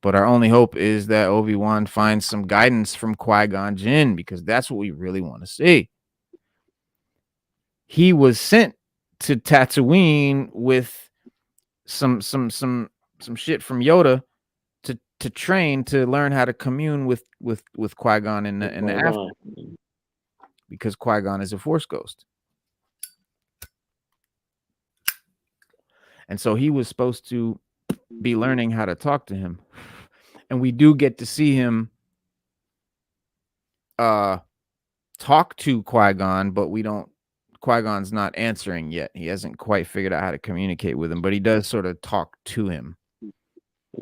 But our only hope is that Obi-Wan finds some guidance from Qui-Gon Jinn, because that's what we really want to see. He was sent to Tatooine with some shit from Yoda to train to learn how to commune with Qui-Gon in the after, because Qui-Gon is a Force ghost. And so he was supposed to be learning how to talk to him. And we do get to see him talk to Qui-Gon, but Qui-Gon's not answering yet. He hasn't quite figured out how to communicate with him, but he does sort of talk to him.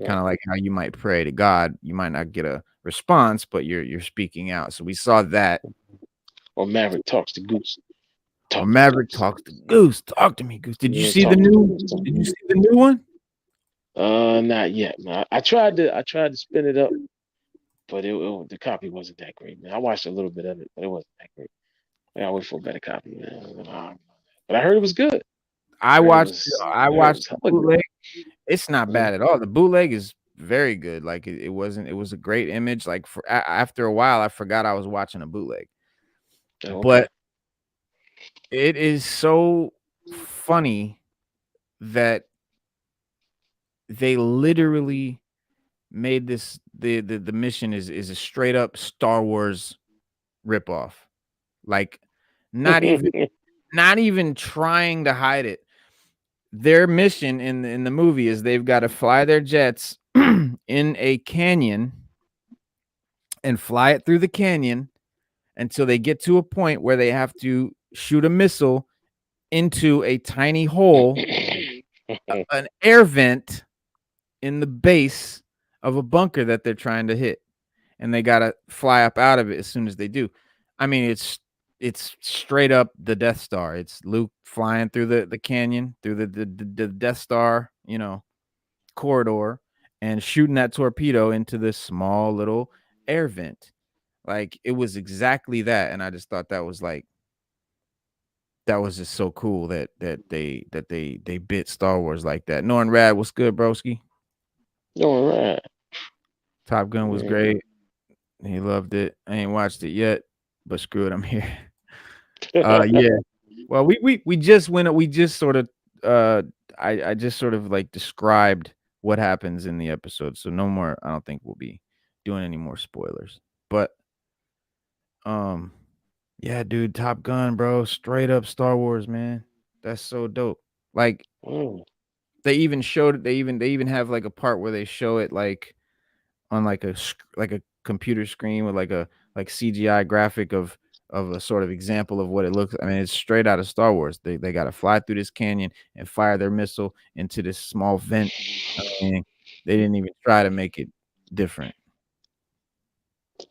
Kind of like how you might pray to God. You might not get a response, but you're speaking out. So we saw that. Or Maverick talks to Goose. Maverick talks to Goose. Talk to me, Goose. Did you see the new one? Not yet, man. I tried to spin it up, but the copy wasn't that great, man. I watched a little bit of it, but it wasn't that great. I gotta wait for a better copy, man. But I heard it was good. I watched the bootleg. It's not bad at all. The bootleg is very good. Like it was a great image. Like after a while, I forgot I was watching a bootleg. Okay. But it is so funny that they literally made this the mission is a straight up Star Wars ripoff. Like not even trying to hide it. Their mission in the movie is they've got to fly their jets in a canyon and fly it through the canyon until they get to a point where they have to shoot a missile into a tiny hole, an air vent in the base of a bunker that they're trying to hit, and they got to fly up out of it as soon as they do. I mean, it's straight up the Death Star. It's Luke flying through the canyon, through the Death Star, corridor, and shooting that torpedo into this small little air vent. Like it was exactly that, and I just thought that was just so cool that they bit Star Wars like that. Norrin Rad, what's good, broski? All right. Top Gun was Yeah. great. He loved it. I ain't watched it yet, but screw it, I'm here. Yeah. Well, we just went. We just sort of. Uh, I just sort of like described what happens in the episode, so no more. I don't think we'll be doing any more spoilers. But um, yeah, dude, Top Gun, bro, straight up Star Wars, man. That's so dope. Like Mm. they even showed it. They even have like a part where they show it like on like a computer screen with like CGI graphic of a sort of example of what it looks. I mean, it's straight out of Star Wars. They got to fly through this canyon and fire their missile into this small vent. I mean, they didn't even try to make it different.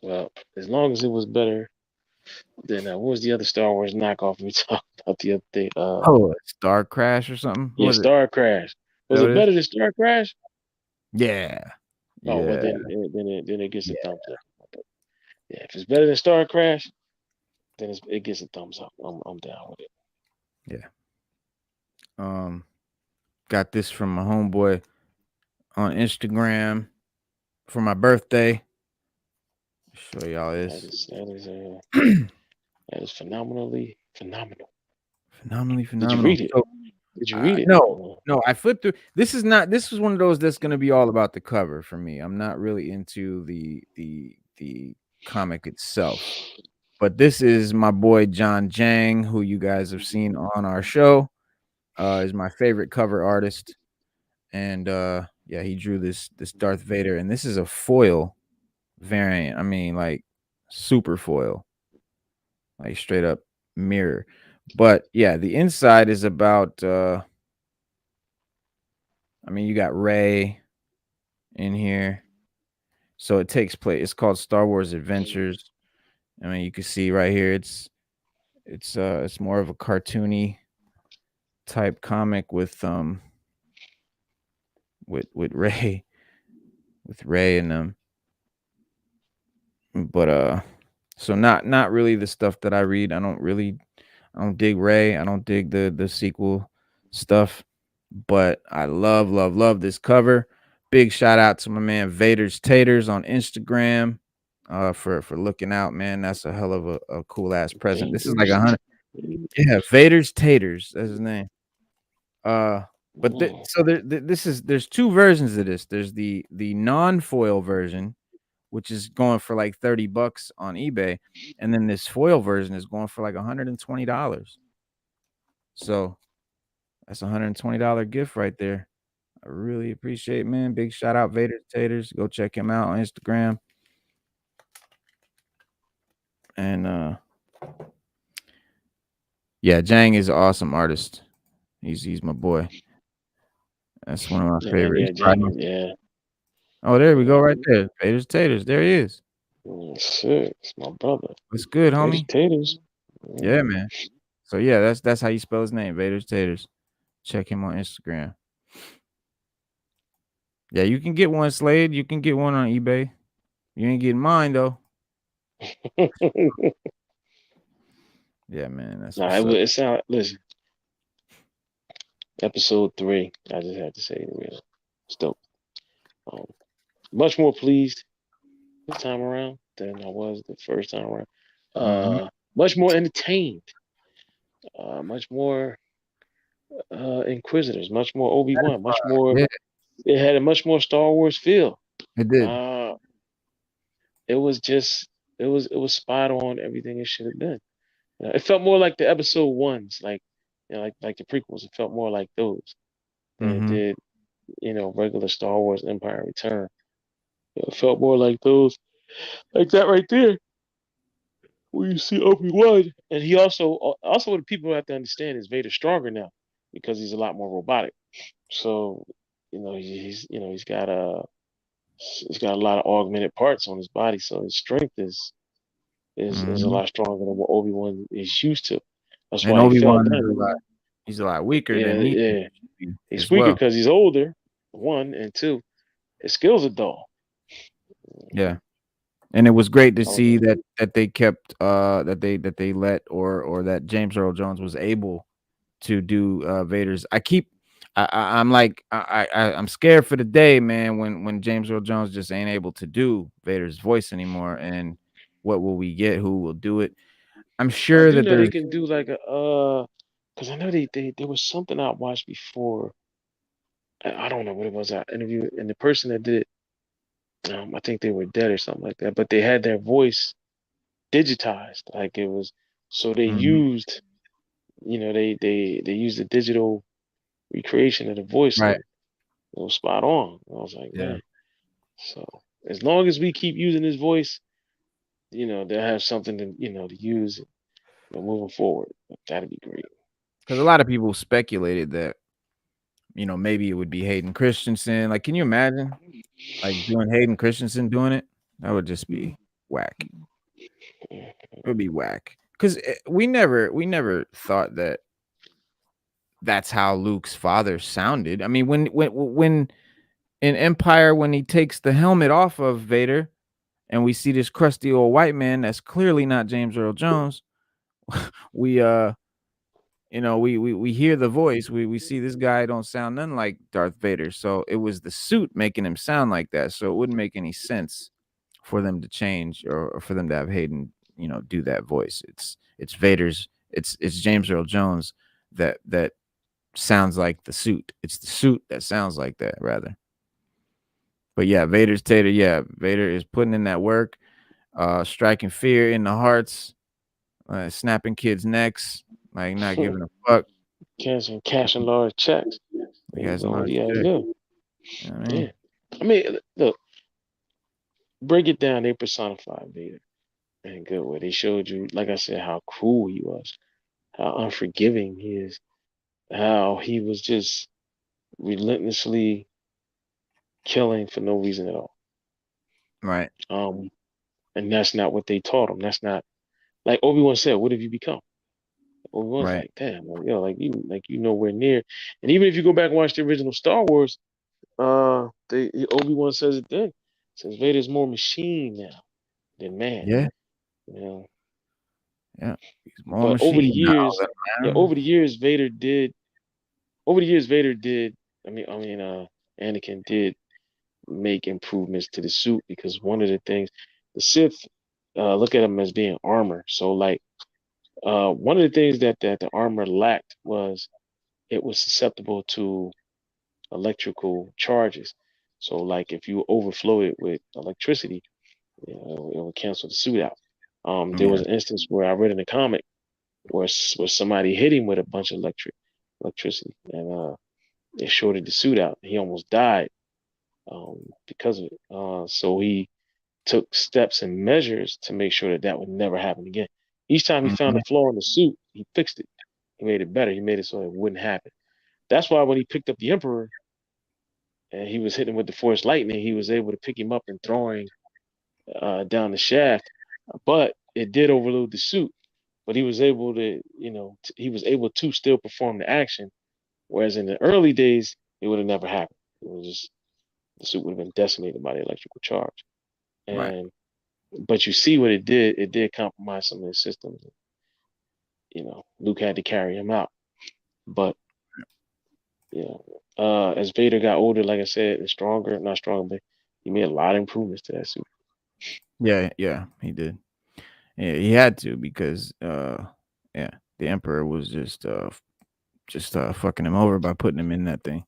Well, as long as it was better than what was the other Star Wars knockoff we talked about the other day? Oh, Star Crash or something? What Yeah, was it? Is Star Crash. that Was what it it is? better than Star Crash? Yeah, Oh well, yeah, then it gets a yeah, thumbs up. But yeah, if it's better than Star Crash, then it gets a thumbs up. I'm down with it. yeah. Um, got this from my homeboy on Instagram for my birthday. Show y'all That this. is that is that is phenomenal. Phenomenally Did you phenomenal. read it? So Did you read it? no, no, I flipped through. This is one of those that's gonna be all about the cover for me. I'm not really into the comic itself. But this is my boy John Jang, who you guys have seen on our show. Is my favorite cover artist. And yeah, he drew this Darth Vader, and this is a foil variant. I mean, like super foil, like straight up mirror. But yeah, the inside is about I mean, you got Ray in here. So it takes place. It's called Star Wars Adventures. I mean, you can see right here it's more of a cartoony type comic with Ray with Ray and them. But so not really the stuff that I read. I don't dig Ray. I don't dig the sequel stuff. But I love this cover. Big shout out to my man Vader's Taters on Instagram for looking out, man. That's a hell of a cool ass present. This is like Vader's 100. Yeah, Vader's Taters. That's his name. Uh but Mm. so there's two versions of this. There's the non-foil version, which is going for like $30 on eBay, and then this foil version is going for like $120. So that's $120 gift right there. I really appreciate it, man. Big shout out Vader Taters. Go check him out on Instagram. And yeah, Jang is an awesome artist. He's my boy. That's one of my favorites. James, yeah. Oh, there we go, right there. Vader's Taters. There he is. Shit, it's my brother. What's good, Vader's homie? Taters. Yeah, man. So yeah, that's how you spell his name, Vader's Taters. Check him on Instagram. Yeah, you can get one, Slade. You can get one on eBay. You ain't getting mine though. Yeah, man. That's Nah, what's up. it sound. Listen, episode 3. I just had to say it. Real. It's dope. Um, much more pleased this time around than I was the first time around. Mhm. Much more entertained. Much more Inquisitors. Much more Obi-Wan. Much more. Yeah, It had a much more Star Wars feel. it did. It was just. It was spot on everything it should have been. It felt more like the episode ones, like like the prequels. It felt more like those than it Mhm. did, regular Star Wars Empire Return. It felt more like those, like that right there, where you see Obi-Wan, and he also what people have to understand is Vader's stronger now because he's a lot more robotic. So, he's got a lot of augmented parts on his body, so his strength is a Mhm. lot stronger than what Obi-Wan is used to. That's And why he fell Obi-Wan is down. he's a lot weaker Yeah, than he yeah. should be He's as weaker well. because he's older, one, and two, his skills are dull. Yeah. And it was great to Oh, see that they kept that they let or that James Earl Jones was able to do Vader's. I'm like I'm scared for the day, man, when James Earl Jones just ain't able to do Vader's voice anymore. And what will we get? Who will do it? I'm I sure do that know they there's can do like a because I know they there was something I watched before. I don't know what it was. I interviewed and the person that did it, I think they were dead or something like that. But they had their voice digitized, like it was. So they Mhm. used, they used the digital recreation of the voice, Right. and it was spot on. I was like, Yeah. man. So as long as we keep using his voice, they'll have something to use, moving forward. That'd be great. Because a lot of people speculated that, maybe it would be Hayden Christensen. Like, can you imagine like doing Hayden Christensen doing it? That would just be whack. It would be whack. Because we never thought that that's how Luke's father sounded. I mean, when in Empire, when he takes the helmet off of Vader, and we see this crusty old white man that's clearly not James Earl Jones, we we hear the voice. We see this guy don't sound nothing like Darth Vader. So it was the suit making him sound like that. So it wouldn't make any sense for them to change, or for them to have Hayden, do that voice. It's Vader's. It's James Earl Jones that sounds like the suit. It's the suit that sounds like that, rather. But yeah, Vader's Tater. Yeah, Vader is putting in that work, striking fear in the hearts, snapping kids' necks, like not giving a fuck. Cashing large checks. He He's has a doing what large he had to check. do. You know what I Yeah. mean? I mean, look, break it down. They personified Vader in a good way. They showed you, like I said, how cruel he was, how unforgiving he is, how he was just relentlessly killing for no reason at all. Right, Um, and that's not what they taught him. That's not like Obi-Wan said, "What have you become?" Obi-Wan's right. like, "Damn, like, you nowhere near." And even if you go back and watch the original Star Wars, Obi-Wan says it then. Says Vader's more machine now than man. Yeah, You know, yeah. He's more but over the machine now years, than yeah, man. over the years, Vader did. Anakin did make improvements to the suit because one of the things the Sith look at them as being armor. So like one of the things that the armor lacked was it was susceptible to electrical charges. So like if you overflow it with electricity, it would cancel the suit out. There Yeah. was an instance where I read in a comic where somebody hit him with a bunch of electricity and it shorted the suit out. He almost died because of it. So he took steps and measures to make sure that that would never happen again. Each time he found Mhm. a flaw in the suit, he fixed it. He made it better. He made it so it wouldn't happen. That's why when he picked up the Emperor and he was hitting with the Force lightning, he was able to pick him up and throwing down the shaft. But it did overload the suit. But he was able to, he was able to still perform the action. Whereas in the early days, it would have never happened. It was just the suit would have been decimated by the electrical charge. Right. And but you see what it did. It did compromise some of the systems. Luke had to carry him out. But as Vader got older, like I said, and stronger, not stronger, but he made a lot of improvements to that suit. Yeah, yeah, he did. Yeah, he had to because yeah, the Emperor was just fucking him over by putting him in that thing.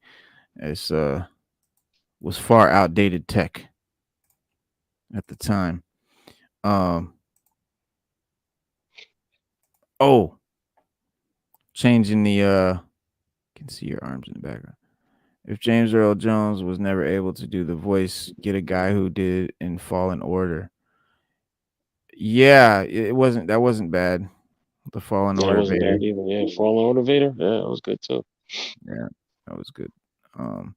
It's was far outdated tech at the time. Um oh, changing the can see your arms in the background. If James Earl Jones was never able to do the voice, get a guy who did in Fallen Order. Yeah, it wasn't that wasn't bad. The Fallen Yeah, that Order wasn't Vader. bad either. Yeah, Fallen Order Vader. Yeah, that was good too. Yeah, that was good. Um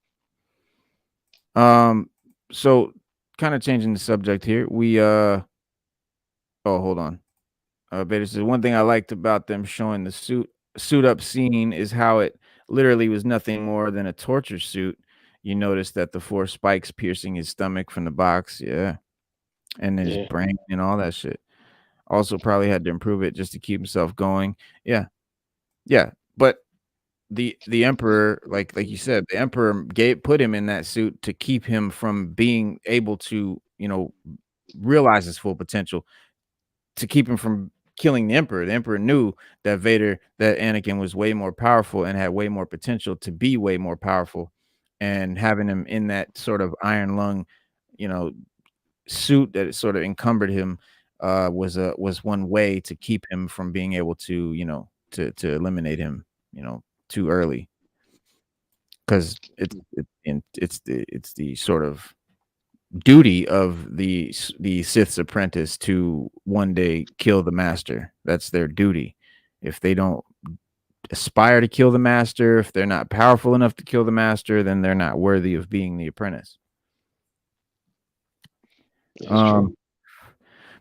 um so kind of changing the subject here. We oh, hold on. Vader says one thing I liked about them showing the suit up scene is how it literally was nothing more than a torture suit. You notice that the four spikes piercing his stomach from the box, yeah, and his Yeah, brain and all that shit. Also, probably had to improve it just to keep himself going. Yeah, yeah, but the emperor, like you said, the emperor put him in that suit to keep him from being able to, realize his full potential, to keep him from killing the emperor. The emperor knew that Anakin was way more powerful and had way more potential to be way more powerful, and having him in that sort of iron lung, you know, suit that sort of encumbered him, was one way to keep him from being able to, to eliminate him, too early, because it's the sort of duty of the Sith's apprentice to one day kill the master. That's their duty. If they don't aspire to kill the master, if they're not powerful enough to kill the master, then they're not worthy of being the apprentice. That's Um, true.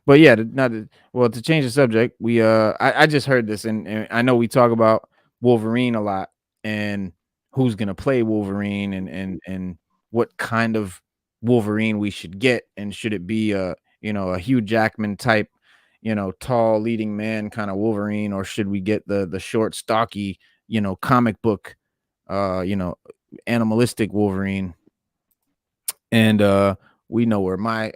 but yeah, to change the subject, I just heard this, and I know we talk about Wolverine a lot, and who's gonna play Wolverine, and what kind of Wolverine we should get, and should it be a Hugh Jackman type, tall leading man kind of Wolverine, or should we get the short, stocky, comic book, uh, you know, animalistic Wolverine? And we know where my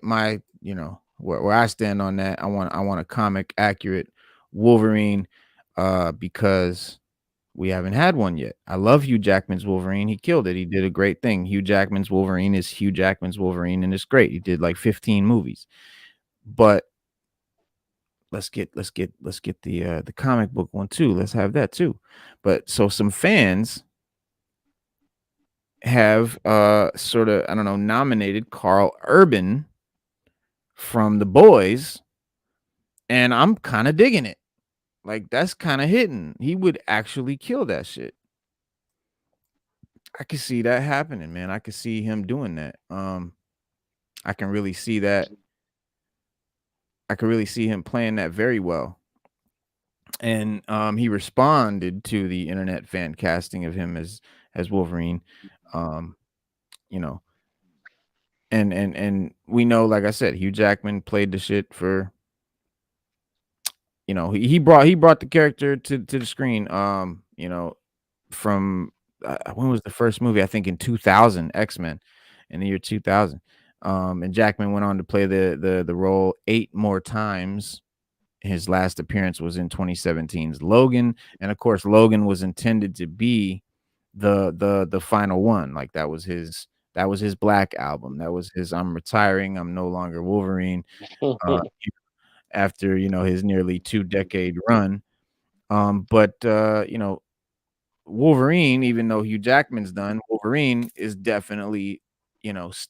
where I stand on that. I want a comic accurate Wolverine, because we haven't had one yet. I love Hugh Jackman's Wolverine. He killed it. He did a great thing. Hugh Jackman's Wolverine is Hugh Jackman's Wolverine, and it's great. He did like 15 movies. But let's get the comic book one too. Let's have that too. But so some fans have sort of, I don't know, nominated Carl Urban from The Boys, and I'm kind of digging it. Like, that's kind of hitting. He would actually kill that shit. I could see that happening, man. I could see him doing that. I can really see that. I could really see him playing that very well. And he responded to the internet fan casting of him as Wolverine. Um, you know, and we know, like I said, Hugh Jackman played the shit for, he brought the character to the screen, from when was the first movie? I think in 2000, X-Men, in the year 2000. And Jackman went on to play the role 8 more times. His last appearance was in 2017's Logan, and of course Logan was intended to be the final one. Like, that was his Black album. That was his I'm retiring, I'm no longer Wolverine, uh, after, his nearly 2-decade run. But Wolverine, even though Hugh Jackman's done, Wolverine is definitely,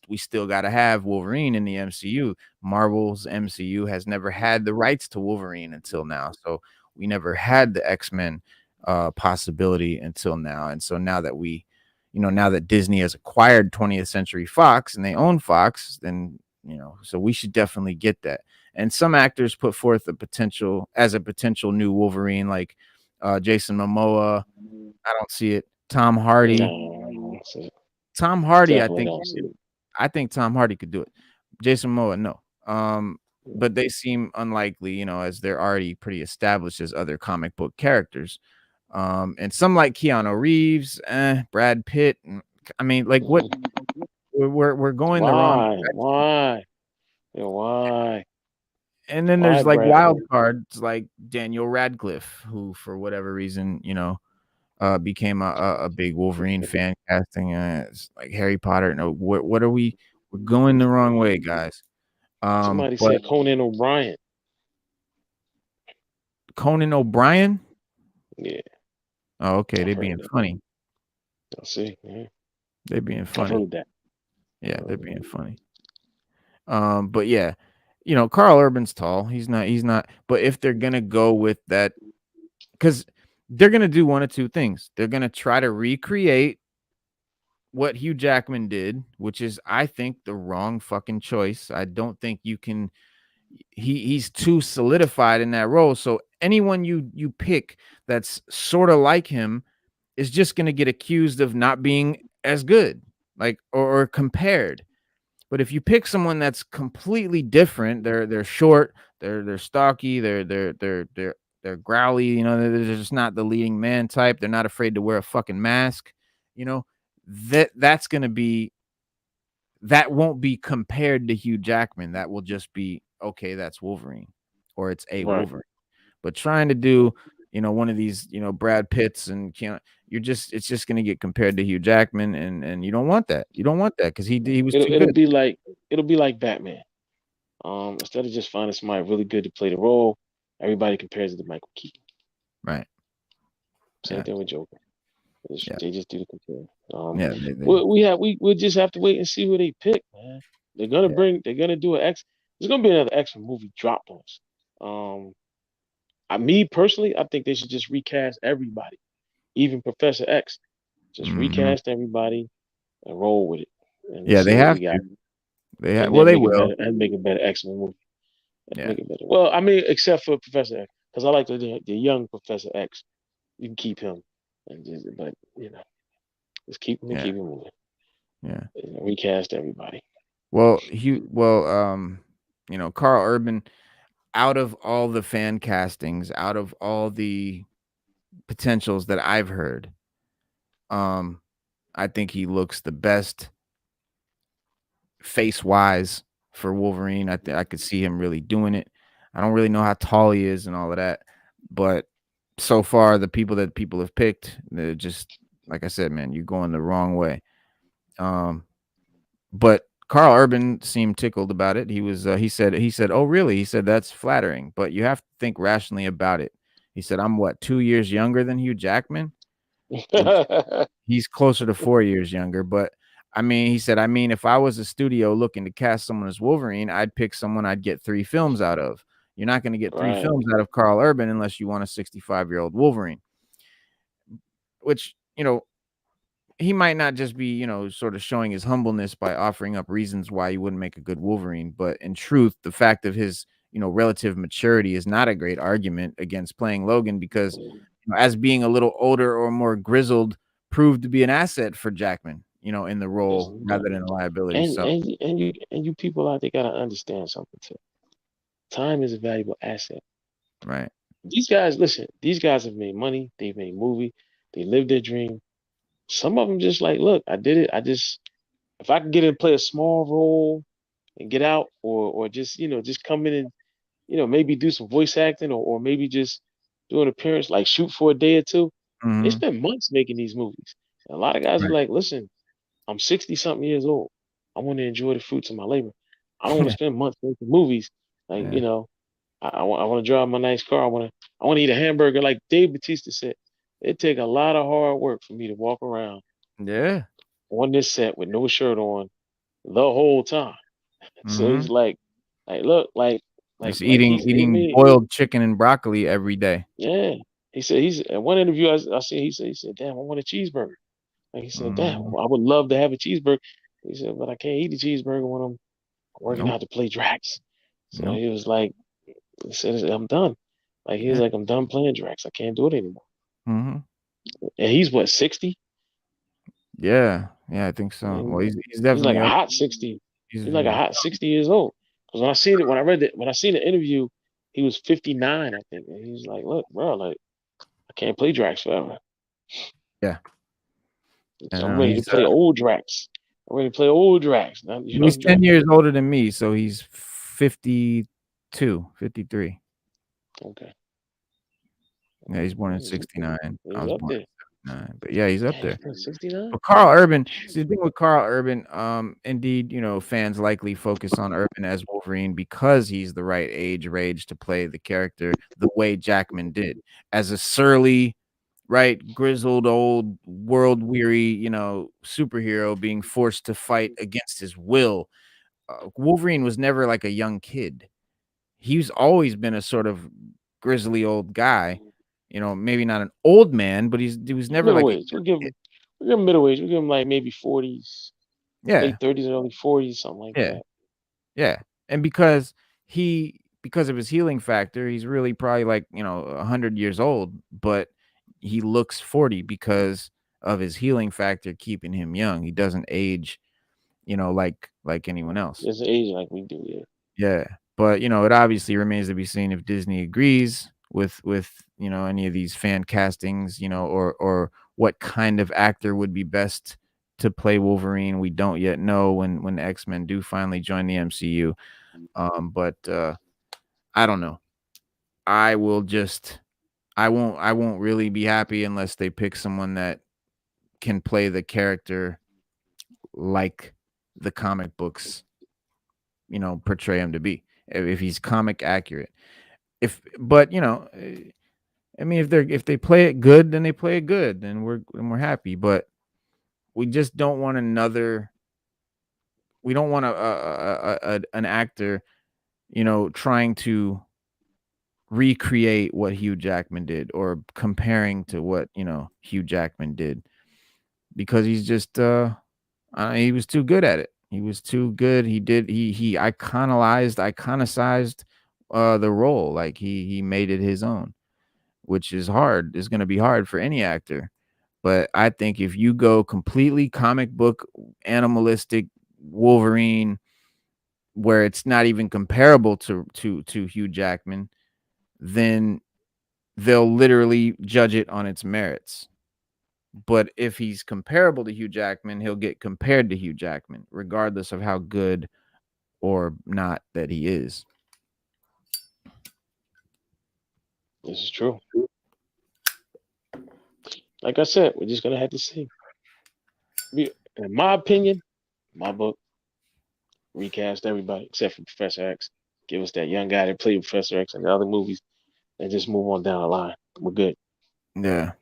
we still got to have Wolverine in the MCU. Marvel's MCU has never had the rights to Wolverine until now. So we never had the X-Men possibility until now. And so now that Disney has acquired 20th Century Fox and they own Fox, then, so we should definitely get that. And some actors put forth a potential new Wolverine, like Jason Momoa. I don't see it. Tom Hardy. No, Tom Hardy, I definitely think don't see it. I think Tom Hardy could do it. Jason Momoa, no. But they seem unlikely, as they're already pretty established as other comic book characters. And some like Keanu Reeves, Brad Pitt. I mean, like, what? We're going the wrong Why? direction. Why? Yeah, why? And then Why there's like Brad wild Pitt? cards like Daniel Radcliffe, who for whatever reason, became a big Wolverine fan casting. It's like Harry Potter. No, what are we? We're going the wrong way, guys. Somebody But said Conan O'Brien. Conan O'Brien. Yeah, Oh, okay. I've They're heard being that. funny. I see. Yeah, They're being I've funny. heard that. Yeah, they're being funny. But yeah, Carl Urban's tall. He's not. He's not. But if they're gonna go with that, because they're gonna do one of two things. They're gonna try to recreate what Hugh Jackman did, which is, I think, the wrong fucking choice. I don't think you can. He's too solidified in that role. So anyone you pick that's sort of like him is just gonna get accused of not being as good, like, or compared. But if you pick someone that's completely different, they're short, they're stocky, they're they're growly, you know, they're just not the leading man type. They're not afraid to wear a fucking mask, you know. That's gonna be that won't be compared to Hugh Jackman. That will just be okay, that's Wolverine, or it's a Right. Wolverine. But trying to do, you know, one of these, you know, Brad Pitts and it's just gonna get compared to Hugh Jackman, and you don't want that. You don't want that because he was too It'll good. be like Batman. Instead of just finding somebody really good to play the role, everybody compares it to Michael Keaton. Right. Same Yeah. thing with Joker. Yeah. They just do the compare. Yeah. We'll just have to wait and see who they pick, man. They're gonna do an X. There's gonna be another X movie dropped on us. Me personally, I think they should just recast everybody, even Professor X. Just Mhm. recast everybody and roll with it, and Yeah, see they what have we got, to. and Well, then they make it will. better and make a better X Men movie. Yeah. Make it better. Well, I mean, except for Professor X, because I like the young Professor X. You can keep him, but just Yeah. keep him moving. Yeah. Recast everybody. You know, Carl Urban, out of all the fan castings, out of all the potentials that I've heard, um, I think he looks the best face wise for Wolverine. I could see him really doing it. I don't really know how tall he is and all of that, but so far the people have picked, they're just like I said, man, you're going the wrong way. Um, but Carl Urban seemed tickled about it. He said, "Oh, really?" He said, "That's flattering, but you have to think rationally about it." He said, "I'm what, 2 years younger than Hugh Jackman?" Which he's closer to 4 years younger, but I mean, he said, "I mean, if I was a studio looking to cast someone as Wolverine, I'd pick someone I'd get 3 films out of. You're not gonna get 3 right. films out of Carl Urban unless you want a 65-year-old Wolverine." Which, you know, he might not just be, you know, sort of showing his humbleness by offering up reasons why he wouldn't make a good Wolverine, but in truth, the fact of his, you know, relative maturity is not a great argument against playing Logan because, you know, as being a little older or more grizzled proved to be an asset for Jackman, you know, in the There's role rather no- than a liability. So, you people out there gotta understand something too. Time is a valuable asset. right. These guys, listen, these guys have made money, they've made movie, they lived their dream. Some of them just like, look, I did it. If I can get in and play a small role and get out, or just just come in and maybe do some voice acting, or maybe just do an appearance, like shoot for a day or two. They Mhm. spend months making these movies. And a lot of guys are Right. like, listen, I'm 60 something years old. I want to enjoy the fruits of my labor. I don't want to spend months making movies. Like, Yeah. I want to drive my nice car. I want to eat a hamburger. Like Dave Bautista said, it take a lot of hard work for me to walk around Yeah. on this set with no shirt on the whole time. So he's Mhm. like, look, Just he eating made, boiled chicken and broccoli every day. yeah. He said he's in one interview I seen. He said, damn, I want a cheeseburger. Like he said, damn, Mhm. I would love to have a cheeseburger. He said, but I can't eat a cheeseburger when I'm working Nope. out to play Drax. So Nope. he was like, he said, I'm done. Like he was Yeah. like, I'm done playing Drax. I can't do it anymore. Mhm. And he's what, 60? Yeah. Yeah, I think so. Well, And he's he's like definitely a up. hot 60. He's He's like a he's hot 60 years old. Because when I seen the interview, he was 59, I think. And he's like, look, bro, like I can't play Drax forever. yeah. So And I'm ready to he's play old Drax. I'm ready to play old Drax, not he's young 10 Drax. years older than me, so he's 52, 53. Okay. Yeah, he's born in He's up there. 69. I He's was up born there. in 79. But yeah, he's up Damn, there. he's 69? But Carl Urban, see the thing with Carl Urban, indeed, you know, fans likely focus on Urban as Wolverine because he's the right age range to play the character the way Jackman did. As a surly, right, grizzled, old, world weary, you know, superhero being forced to fight against his will. Wolverine was never like a young kid. He's always been a sort of grizzly old guy. You know, maybe not an old man, but he was never like Middle a age. We'll give him middle age. We'll give him like maybe 40s, yeah, late 30s, early 40s, something like yeah, that. yeah. And because of his healing factor, he's really probably like, you know, 100 years old, but he looks 40 because of his healing factor keeping him young. He doesn't age, you know, like anyone else. There's an age like we do, yeah. Yeah. But, you know, it obviously remains to be seen if Disney agrees with any of these fan castings, or what kind of actor would be best to play Wolverine. We don't yet know when X-Men do finally join the MCU. But I don't know. I will just I won't really be happy unless they pick someone that can play the character like the comic books, portray him to be. If he's comic accurate. If but I mean, if they play it good, then they play it good, then we're happy. But we just don't want another. We don't want an actor, trying to recreate what Hugh Jackman did or comparing to what Hugh Jackman did, because he's just he was too good at it. He was too good. He iconicized the role. Like he made it his own, which is hard. Is going to be hard for any actor. But I think if you go completely comic book animalistic Wolverine, where it's not even comparable to Hugh Jackman, then they'll literally judge it on its merits. But if he's comparable to Hugh Jackman, he'll get compared to Hugh Jackman, regardless of how good or not that he is. This is true. Like I said, we're just gonna have to see. In my opinion, my book, recast everybody except for Professor X. Give us that young guy that played Professor X in the other movies, and just move on down the line. We're good. Yeah.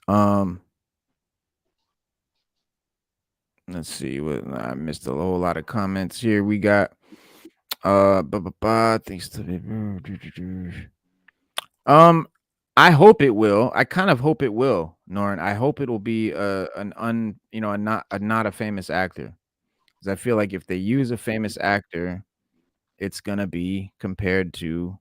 Um. Let's see. What I missed a whole lot of comments here. We got things to um I hope it will. I kind of hope it will, Norn. I hope it'll be an un you know a not a famous actor. Because I feel like if they use a famous actor, it's gonna be compared to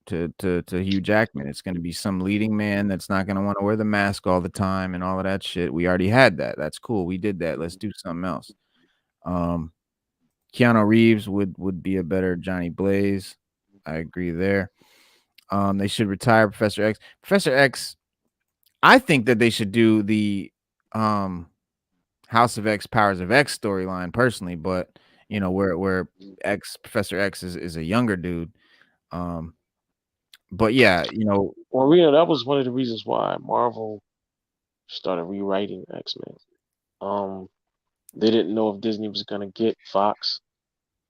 Hugh Jackman. It's gonna be some leading man that's not gonna want to wear the mask all the time and all of that shit. We already had that. That's cool. We did that. Let's do something else. Um Keanu Reeves would be a better Johnny Blaze. I agree there. They should retire Professor X. Professor X, I think that they should do the um House of X, Powers of X storyline personally, but where X Professor X is a younger dude. Um, but yeah, Well, that was one of the reasons why Marvel started rewriting X-Men. They didn't know if Disney was gonna get Fox.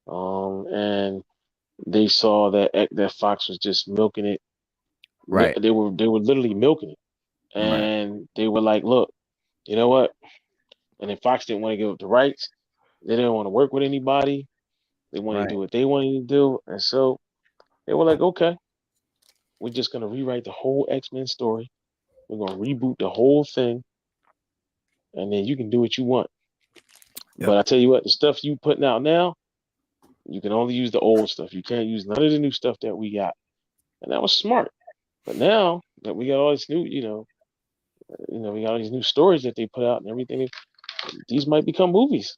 And they saw that Fox was just milking it. right, They were literally milking it, right, and they were like, "Look, you know what?" And then Fox didn't want to give up the rights. They didn't want to work with anybody. They wanted to right. do what they wanted to do, and so they were like, "Okay, we're just gonna rewrite the whole X-Men story. We're gonna reboot the whole thing, and then you can do what you want." Yep. But I tell you what, the stuff you putting out now, you can only use the old stuff. You can't use none of the new stuff that we got, and that was smart. But now that we got all this new, we got all these new stories that they put out and everything. These might become movies.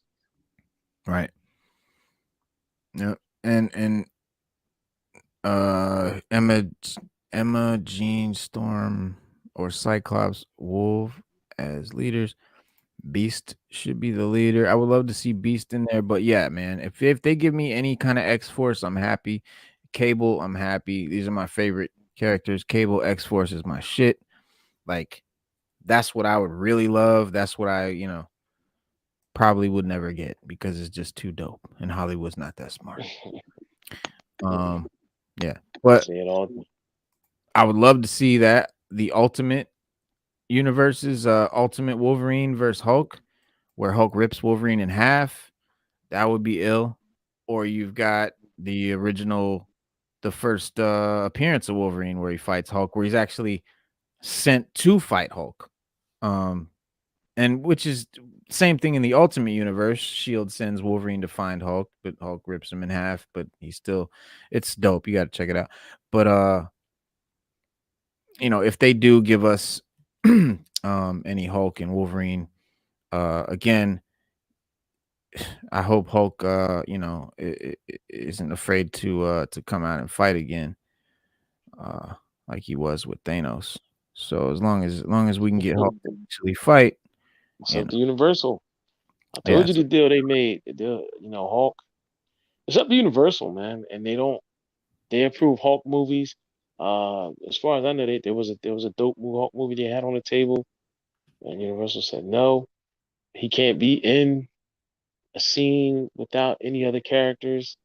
Right. Yep. And Emma Jean Storm or Cyclops Wolf as leaders. Beast should be the leader. I would love to see Beast in there, but yeah, man, if they give me any kind of X Force, I'm happy. Cable, I'm happy. These are my favorite characters. Cable, X Force is my shit. Like that's what I would really love. That's what I, probably would never get because it's just too dope, and Hollywood's not that smart. Yeah, I but say it all. I would love to see that the Ultimate Universe's Ultimate Wolverine versus Hulk, where Hulk rips Wolverine in half. That would be ill. Or you've got the original, the first appearance of Wolverine where he fights Hulk, where he's actually sent to fight Hulk. Um, and which is same thing in the Ultimate Universe. Shield sends Wolverine to find Hulk, but Hulk rips him in half. But he's still, it's dope. You got to check it out. But if they do give us any Hulk and Wolverine, again, I hope Hulk, isn't afraid to come out and fight again. like he was with Thanos. So as long as we can get Hulk to actually fight, It's you up know, to Universal. I yeah, told you the deal they made. The deal, Hulk. It's up to Universal, man, and they approve Hulk movies. As far as I know, there was a dope Hulk movie they had on the table, and Universal said no, he can't be in a scene without any other characters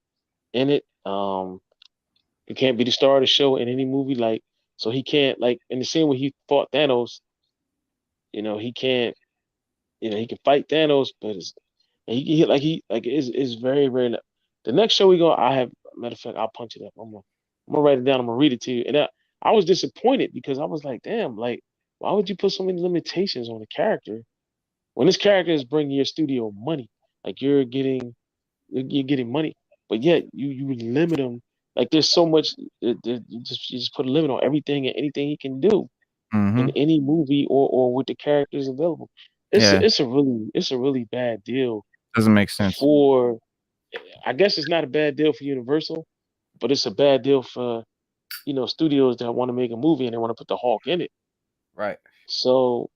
in it. He can't be the star of the show in any movie. Like, so he can't, like, in the scene where he fought Thanos. He can't. He can fight Thanos, but he is very very. The next show we go, I have matter of fact, I'll punch it up. I'm gonna write it down. I'm gonna read it to you. And I was disappointed because I was like, damn, like, why would you put so many limitations on a character when this character is bringing your studio money? Like you're getting money, but yet you limit him. Like there's so much. You just put a limit on everything and anything he can do in mm-hmm, any movie or with the characters available. It's yeah, it's a really bad deal doesn't make sense. for. I guess it's not a bad deal for Universal, but it's a bad deal for studios that want to make a movie and they want to put the Hulk in it. Right. So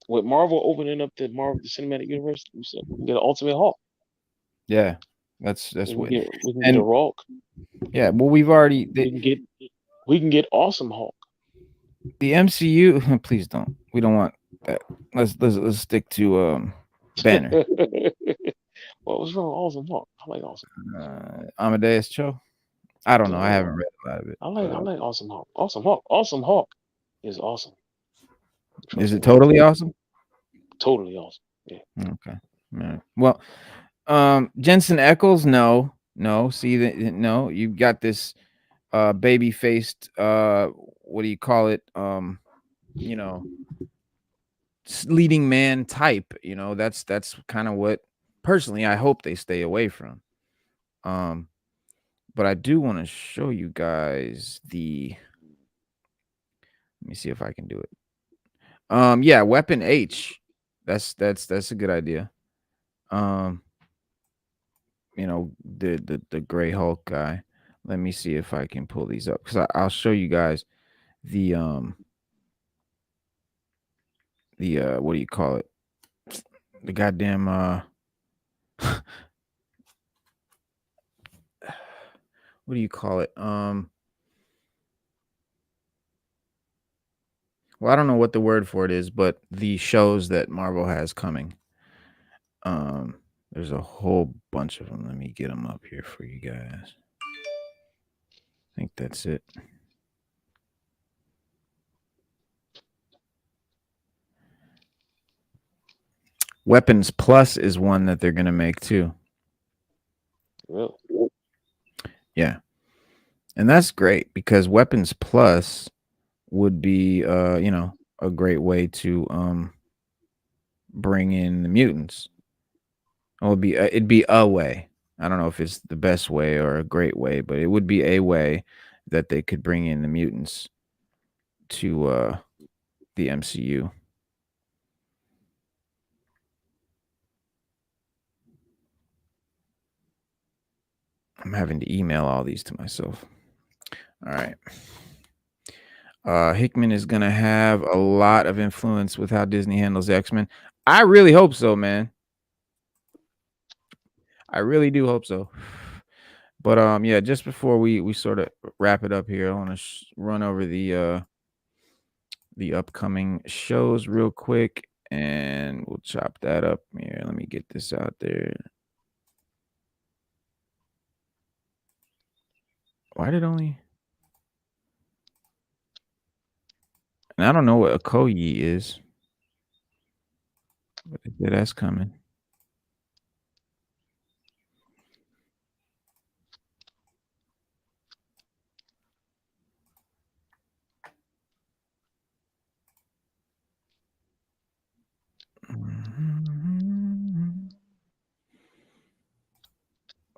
with Marvel opening up the cinematic universe, we said we can get an Ultimate Hulk. Yeah, that's We can what, get a and Hulk. yeah, well, we've already We can get Awesome Hulk. the MCU. Please don't. We don't want that. Let's stick to Banner. What was wrong with Awesome Hulk? I like Awesome. Amadeus Cho. I don't know. I Yeah, haven't read a lot of it, I like but I like Awesome Hulk. Awesome Hulk. Awesome Hulk is awesome. is Trust it me, man. totally awesome? Totally awesome. Yeah. Okay. All right. Well, Jensen Eccles, no. See that? No, you got this baby faced what do you call it? You know, leading man type. That's kind of what personally I hope they stay away from. Um, but I do want to show you guys the. Let me see if I can do it. Yeah, Weapon H. That's a good idea. Um, the Gray Hulk guy. Let me see if I can pull these up because I'll show you guys the what do you call it? The goddamn what do you call it? Well, I don't know what the word for it is, but the shows that Marvel has coming. There's a whole bunch of them. Let me get them up here for you guys. I think that's it. Weapons Plus is one that they're gonna make too. Really. Yeah, and that's great because Weapons Plus would be a great way to bring in the mutants. It'd be a way. I don't know if it's the best way or a great way, but it would be a way that they could bring in the mutants to the MCU. I'm having to email all these to myself. All right. Hickman is gonna have a lot of influence with how Disney handles X-Men. I really hope so, man. I really do hope so. But yeah, just before we sort of wrap it up here, I want to run over the upcoming shows real quick, and we'll chop that up here. Let me get this out there. Why did only? And I don't know what a Koyi is, but that's coming.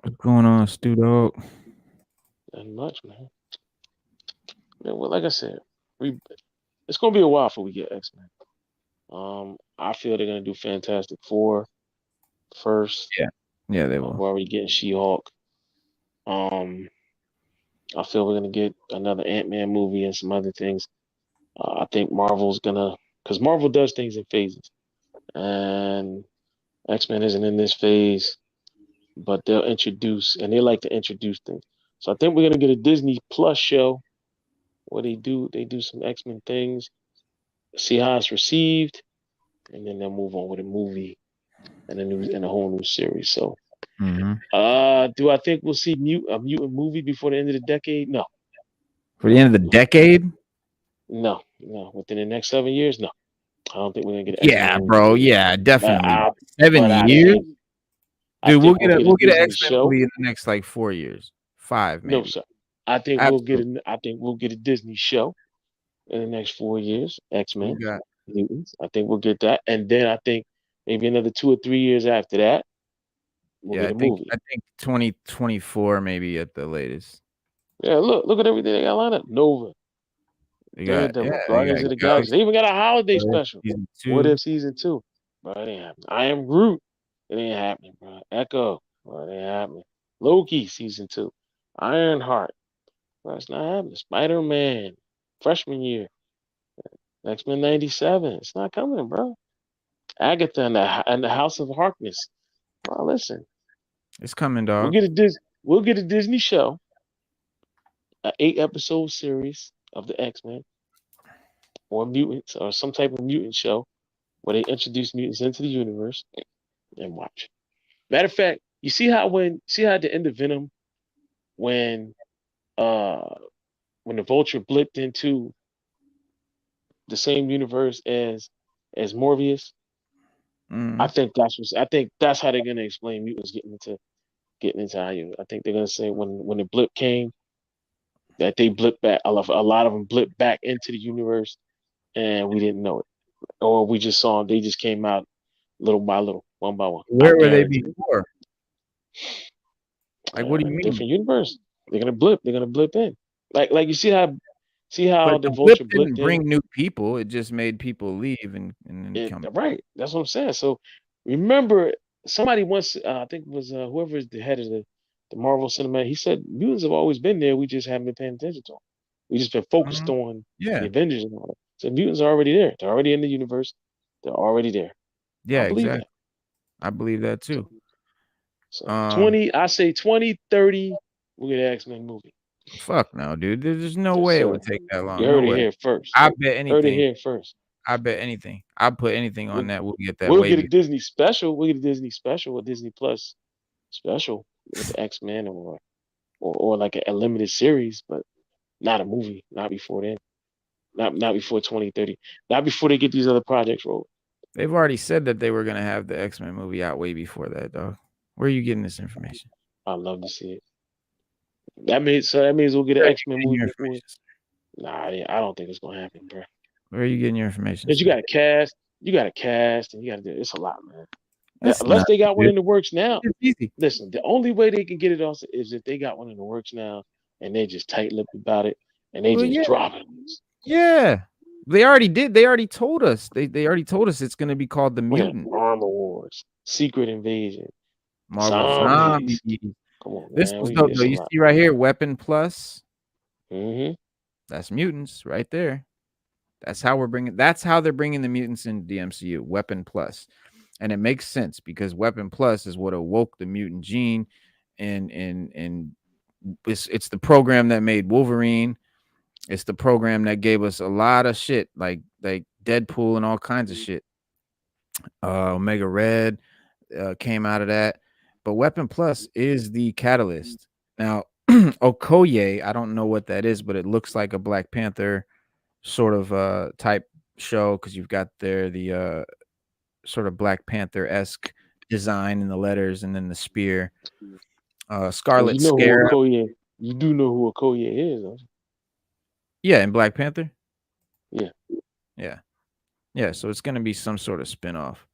What's going on, Stu Dog? Not much, man. Yeah, well, like I said, it's gonna be a while before we get X-Men. I feel they're gonna do Fantastic Four first. Yeah, yeah, they will. We're already getting She-Hulk. Um, I feel we're gonna get another Ant-Man movie and some other things. I think Marvel's gonna, because Marvel does things in phases, and X-Men isn't in this phase, but they'll introduce, and they like to introduce things. So I think we're gonna get a Disney Plus show where they do some X-Men things, see how it's received, and then they'll move on with a movie and a whole new series. So, Mhm. do I think we'll see a mutant movie before the end of the decade? No, For the end of the no, decade? no. Within the next 7 years, no. I don't think we're gonna get an X Men Yeah, movie. bro. Yeah, But definitely. I, 7 but I years? think, Dude, we'll we'll get a get an Disney X-Men show. movie in the next like 4 years. 5 No, maybe. sir. Absolutely. I think we'll get a Disney show in the next 4 years. X We Men, got mutants. I think we'll get that, and then I think maybe another 2 or 3 years after that, we'll yeah, get a movie. I think 2024 maybe at the latest. Yeah, look at everything they got lined up. Nova, We got Daredevil, we got Guardians of the Galaxy. Galaxy They even got a holiday special. season What 2. if season two? Bro, it ain't happening. I am Groot. It ain't happening, bro. Echo. Bro, it ain't happening. Loki season two. Ironheart. Bro, it's not happening. Spider Man. Freshman year. X-Men 97. It's not coming, bro. Agatha and the House of Harkness. Bro, listen. It's coming, We'll dog. get a we'll get a Disney show, an 8 episode series of the X-Men or mutants or some type of mutant show where they introduce mutants into the universe and watch. Matter of fact, you see how at the end of Venom when uh when the Vulture blipped into the same universe as Morbius. Mm. I think that's how they're gonna explain mutants getting into IU. I think they're gonna say when the blip came that they blipped back. A lot of them blipped back into the universe and we didn't know it, or we just saw them. They just came out little by little, one by one. I Where were they guarantee. before? Like, what do you mean? Different universe. They're gonna blip. They're gonna blip in. Like you see But how the the blip Vulture didn't blipped bring in. new people. It just made people leave and then come. Right. That's what I'm saying. So remember, somebody once I think it was whoever is the head of the Marvel Cinematic. He said mutants have always been there. We just haven't been paying attention to them. We just been focused Mhm. on the Yeah. Avengers and all that. So mutants are already there. They're already in the universe. They're already there. I Yeah, believe that. exactly. I believe that So, too. so Um, 20, I say 2030, we'll get an X-Men movie. fuck no, dude. There's no Yes, way it sir. would take that You long. No heard it way. here first. I bet Heard it anything. here first. I bet anything. I'll put anything on We'll, that. We'll get that we'll way get a before. Disney special. We'll get a Disney special, a Disney Plus special with the X-Men or like a limited series, but not a movie. Not before then. Not before 2030. Not before they get these other projects rolled. They've already said that they were gonna have the X-Men movie out way before that, dog. Where are you getting this information? I'd love to see it. That means we'll get an Where are you X-Men getting movie your before. information? Nah, I don't think it's gonna happen, bro. Where are you getting your information, Because sir? you got to cast, and you got to do. It's a lot, man. That's Unless they nothing, got one dude. in the works now. It's easy. Listen, the only way they can get it off is if they got one in the works now, and they just tight-lipped about it, and they Well, just yeah, drop it. yeah. They already did. They already told us. They already told us it's gonna be called the Look at Mutant Armor Wars, Secret Invasion, Marvel zombies. Zombies. Come on, This man. was dope though. It's a You lot. see right here, Weapon Plus. Mm-hmm. That's mutants right there. That's how they're bringing the mutants into the MCU. Weapon Plus, and it makes sense because Weapon Plus is what awoke the mutant gene, and it's the program that made Wolverine. It's the program that gave us a lot of shit like Deadpool and all kinds of shit. Omega Red came out of that, but Weapon Plus is the catalyst. Now, Okoye, I don't know what that is, but it looks like a Black Panther sort of type show because you've got there the sort of Black Panther-esque design in the letters and then the spear. And you Scarlet know who Scarab. Okoye. You do know who Okoye is, don't Yeah, in Black Panther. you? Yeah. Yeah. So it's gonna be some sort of spin-off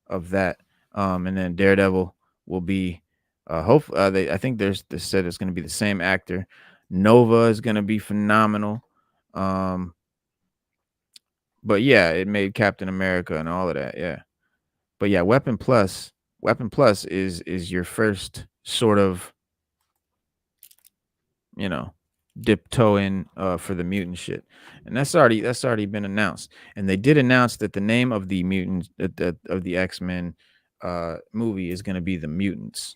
of that. And then Daredevil will be I think they said it's gonna be the same actor. Nova is gonna be phenomenal. Um, but yeah, it made Captain America and all of that. Yeah. But yeah, Weapon Plus is your first sort of, you know, dip toe in for the mutant shit, and that's already been announced. And they did announce that the name of the mutants of the X-Men movie is going to be the Mutants.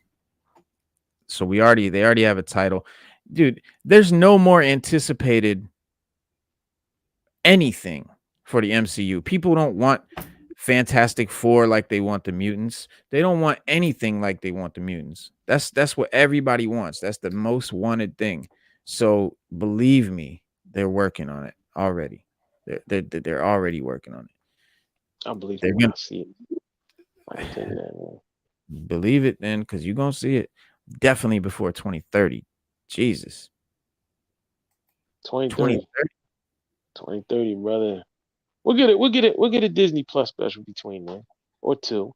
So they already have a title, dude. There's no more anticipated anything for the MCU. People don't want Fantastic Four like they want the mutants. They don't want anything like they want the mutants. That's what everybody wants. That's the most wanted thing. So believe me, they're working on it already. They're already working on it. I believe They're it when gonna I see it. I can tell you that, man. believe it then, because you're gonna see it definitely before 2030. Jesus. 2030. 2030. 2030, brother. We'll get it. We'll get it. We'll get a Disney Plus special between then or two,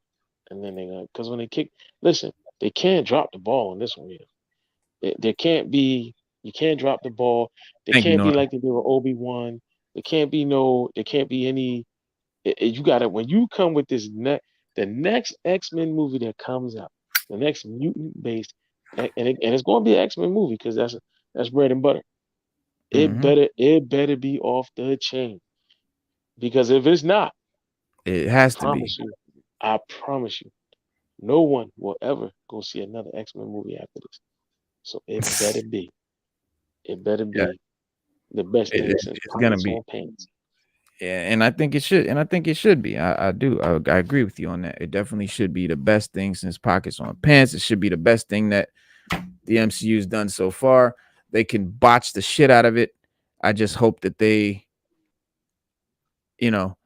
and then they got because when they kick, listen, they can't drop the ball on this one. Here. There can't be. You can't drop the ball. There Thank you, can't be Nora. like they did with Obi-Wan. There can't be no. There can't be any. You got to when you come with this the next X-Men movie that comes out, the next mutant based, and it's going to be an X-Men movie because that's bread and butter. Hmm. It better be off the chain because if it's not, It I has to be. promise you, I promise you, no one will ever go see another X-Men movie after this. So it better Yeah, be the best thing since it's gonna pockets be. on pants. Yeah, and I think it should, and I think it should be. I do. I agree with you on that. It definitely should be the best thing since pockets on pants. It should be the best thing that the MCU's done so far. They can botch the shit out of it. I just hope that they, you know,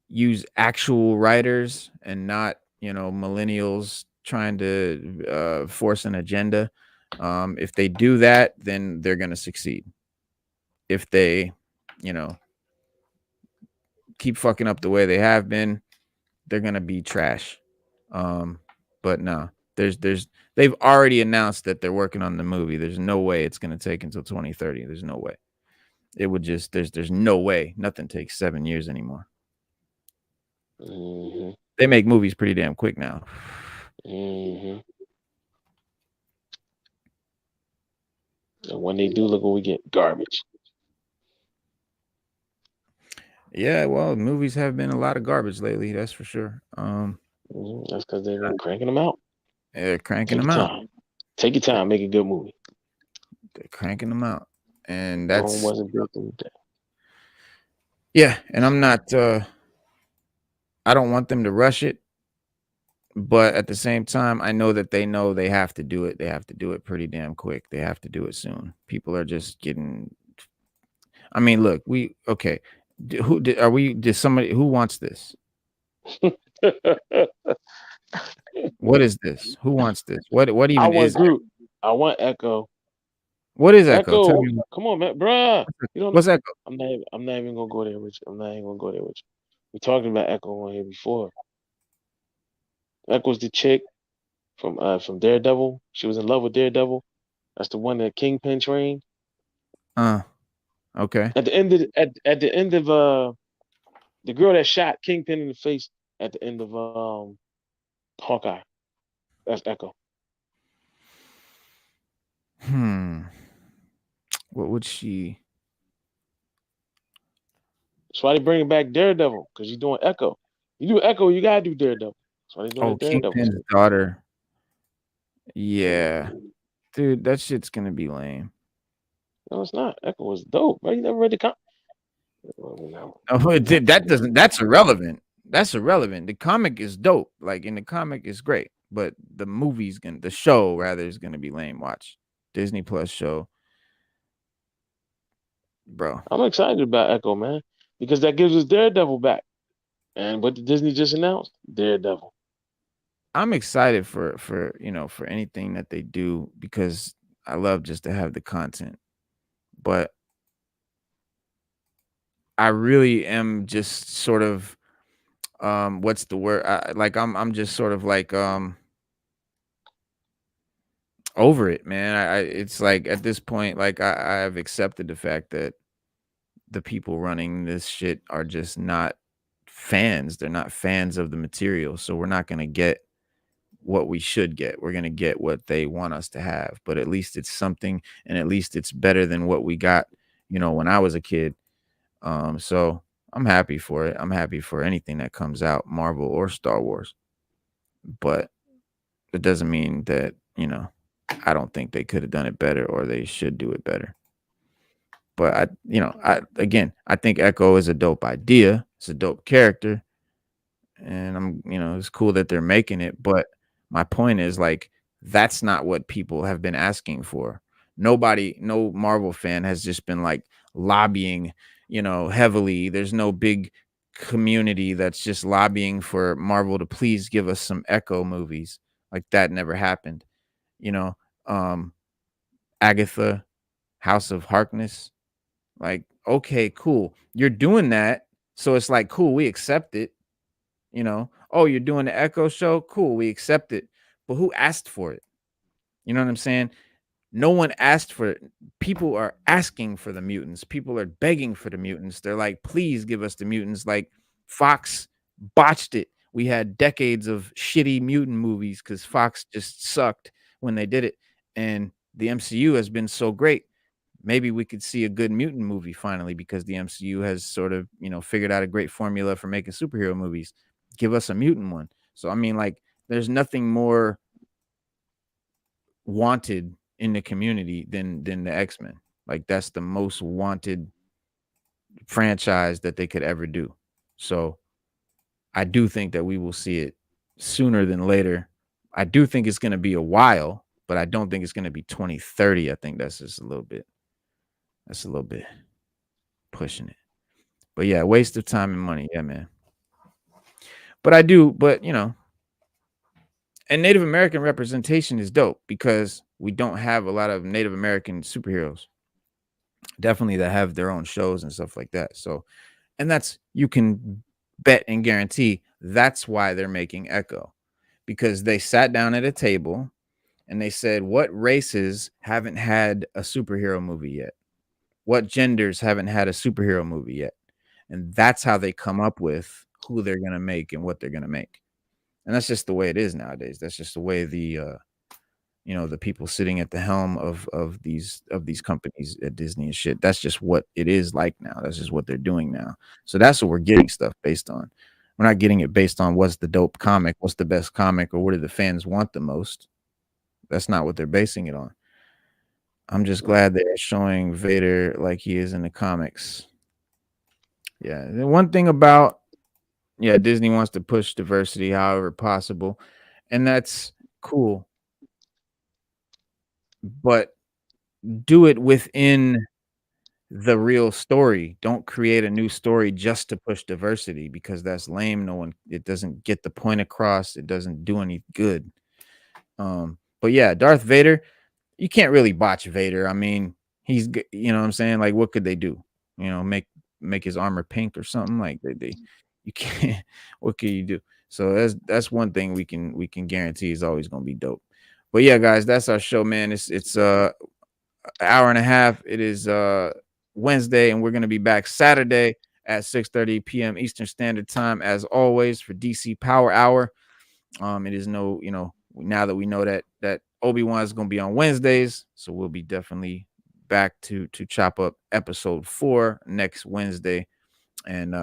use actual writers and not, millennials trying to force an agenda. If they do that, then they're gonna succeed. If they, you know, keep fucking up the way they have been, they're gonna be trash. Um, but no, there's they've already announced that they're working on the movie. There's no way it's gonna take until 2030. There's no way. It would just there's no way. Nothing takes 7 years anymore. Hmm. They make movies pretty damn quick now. Hmm. And when they do, look what we get: garbage. Yeah, well, movies have been a lot of garbage lately, that's for sure. That's because they've been cranking them out. They're cranking Take them your out. time. Take your time. Make a good movie. They're cranking them out. And Rome that's wasn't built in a day. yeah, and I'm not I don't want them to rush it, but at the same time, I know that they know they have to do it. They have to do it pretty damn quick. They have to do it soon. People are just getting. I mean, look, we okay. Who did, are we? Did somebody who wants this? What is this? Who wants this? What I even want is it? Groot. I want Echo. What is Echo? Tell Echo, me come on, man, bruh. You don't. what's Echo? I'm not even gonna go there with you. I'm not even gonna go there with you. We talked about Echo on here before. Echo's the chick from Daredevil. She was in love with Daredevil. That's the one that Kingpin trained. Uh, okay. At the end of the girl that shot Kingpin in the face at the end of Hawkeye. That's Echo. Hmm. What would she? That's why they bringing back Daredevil because you're doing Echo. You do Echo, you gotta do Daredevil. That's why they doing the Oh, Daredevil Kingpin's story. daughter. Yeah, Mhm. dude, that shit's gonna be lame. No, it's not. Echo was dope, right? You never read the comic. Well, no, Oh, we're it not did. That gonna doesn't. That's irrelevant. That's irrelevant. The comic is dope. Like in the comic, is great, but the show rather is gonna be lame. Watch Disney Plus show, bro. I'm excited about Echo, man, because that gives us Daredevil back. And what did Disney just announced? Daredevil. I'm excited for anything that they do because I love just to have the content, but I really am just sort of what's the word? Like I'm just sort of like over it, man. It's like at this point, like I've accepted the fact that the people running this shit are just not fans. They're not fans of the material, so we're not gonna get what we should get. We're going to get what they want us to have, but at least it's something, and at least it's better than what we got, when I was a kid. So I'm happy for it. I'm happy for anything that comes out, Marvel or Star Wars. But it doesn't mean that, I don't think they could have done it better or they should do it better. But I think Echo is a dope idea. It's a dope character. And it's cool that they're making it. But my point is, like, that's not what people have been asking for. Nobody, no Marvel fan has just been like lobbying, heavily. There's no big community that's just lobbying for Marvel to please give us some Echo movies. Like, that never happened. You know, um, Agatha, House of Harkness. Like, okay, cool. You're doing that. So it's like, cool, we accept it. Oh, you're doing the Echo show? Cool, we accept it. But who asked for it? You know what I'm saying? No one asked for it. People are asking for the mutants. People are begging for the mutants. They're like, please give us the mutants. Like, Fox botched it. We had decades of shitty mutant movies because Fox just sucked when they did it. And the MCU has been so great. Maybe we could see a good mutant movie finally because the MCU has sort of, figured out a great formula for making superhero movies. Give us a mutant one. So, I mean, like, there's nothing more wanted in the community than the X-Men. Like, that's the most wanted franchise that they could ever do. So I do think that we will see it sooner than later. I do think it's going to be a while, but I don't think it's going to be 2030. I think that's just a little bit pushing it. But yeah, waste of time and money. Yeah, man. But and Native American representation is dope because we don't have a lot of Native American superheroes. Definitely that have their own shows and stuff like that. So, and that's, you can bet and guarantee that's why they're making Echo, because they sat down at a table and they said, what races haven't had a superhero movie yet? What genders haven't had a superhero movie yet? And that's how they come up with who they're going to make and what they're going to make. And that's just the way it is nowadays. That's just the way the people sitting at the helm of these companies at Disney and shit. That's just what it is like now. That's just what they're doing now. So that's what we're getting stuff based on. We're not getting it based on what's the dope comic, what's the best comic, or what do the fans want the most. That's not what they're basing it on. I'm just glad they're showing Vader like he is in the comics. Yeah. The one thing about Disney wants to push diversity however possible, and that's cool. But do it within the real story. Don't create a new story just to push diversity because that's lame. It doesn't get the point across. It doesn't do any good. But yeah, Darth Vader, you can't really botch Vader. I mean, he's, you know what I'm saying? Like, what could they do? Make his armor pink or something like they you can't. What can you do? So that's one thing we can guarantee is always going to be dope. But yeah, guys, that's our show, man. It's an hour and a half. It is Wednesday, and we're going to be back Saturday at 6:30 p.m. Eastern Standard Time, as always, for DC Power Hour. It is now that we know that Obi-Wan is going to be on Wednesdays, so we'll be definitely back to chop up episode 4 next Wednesday. And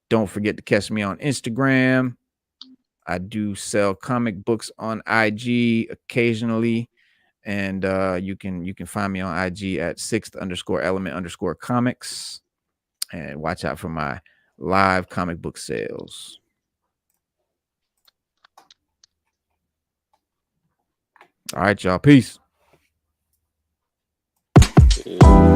don't forget to catch me on Instagram. I do sell comic books on IG occasionally. And you can find me on IG at 6th_element_comics. And watch out for my live comic book sales. All right, y'all. Peace. Yeah.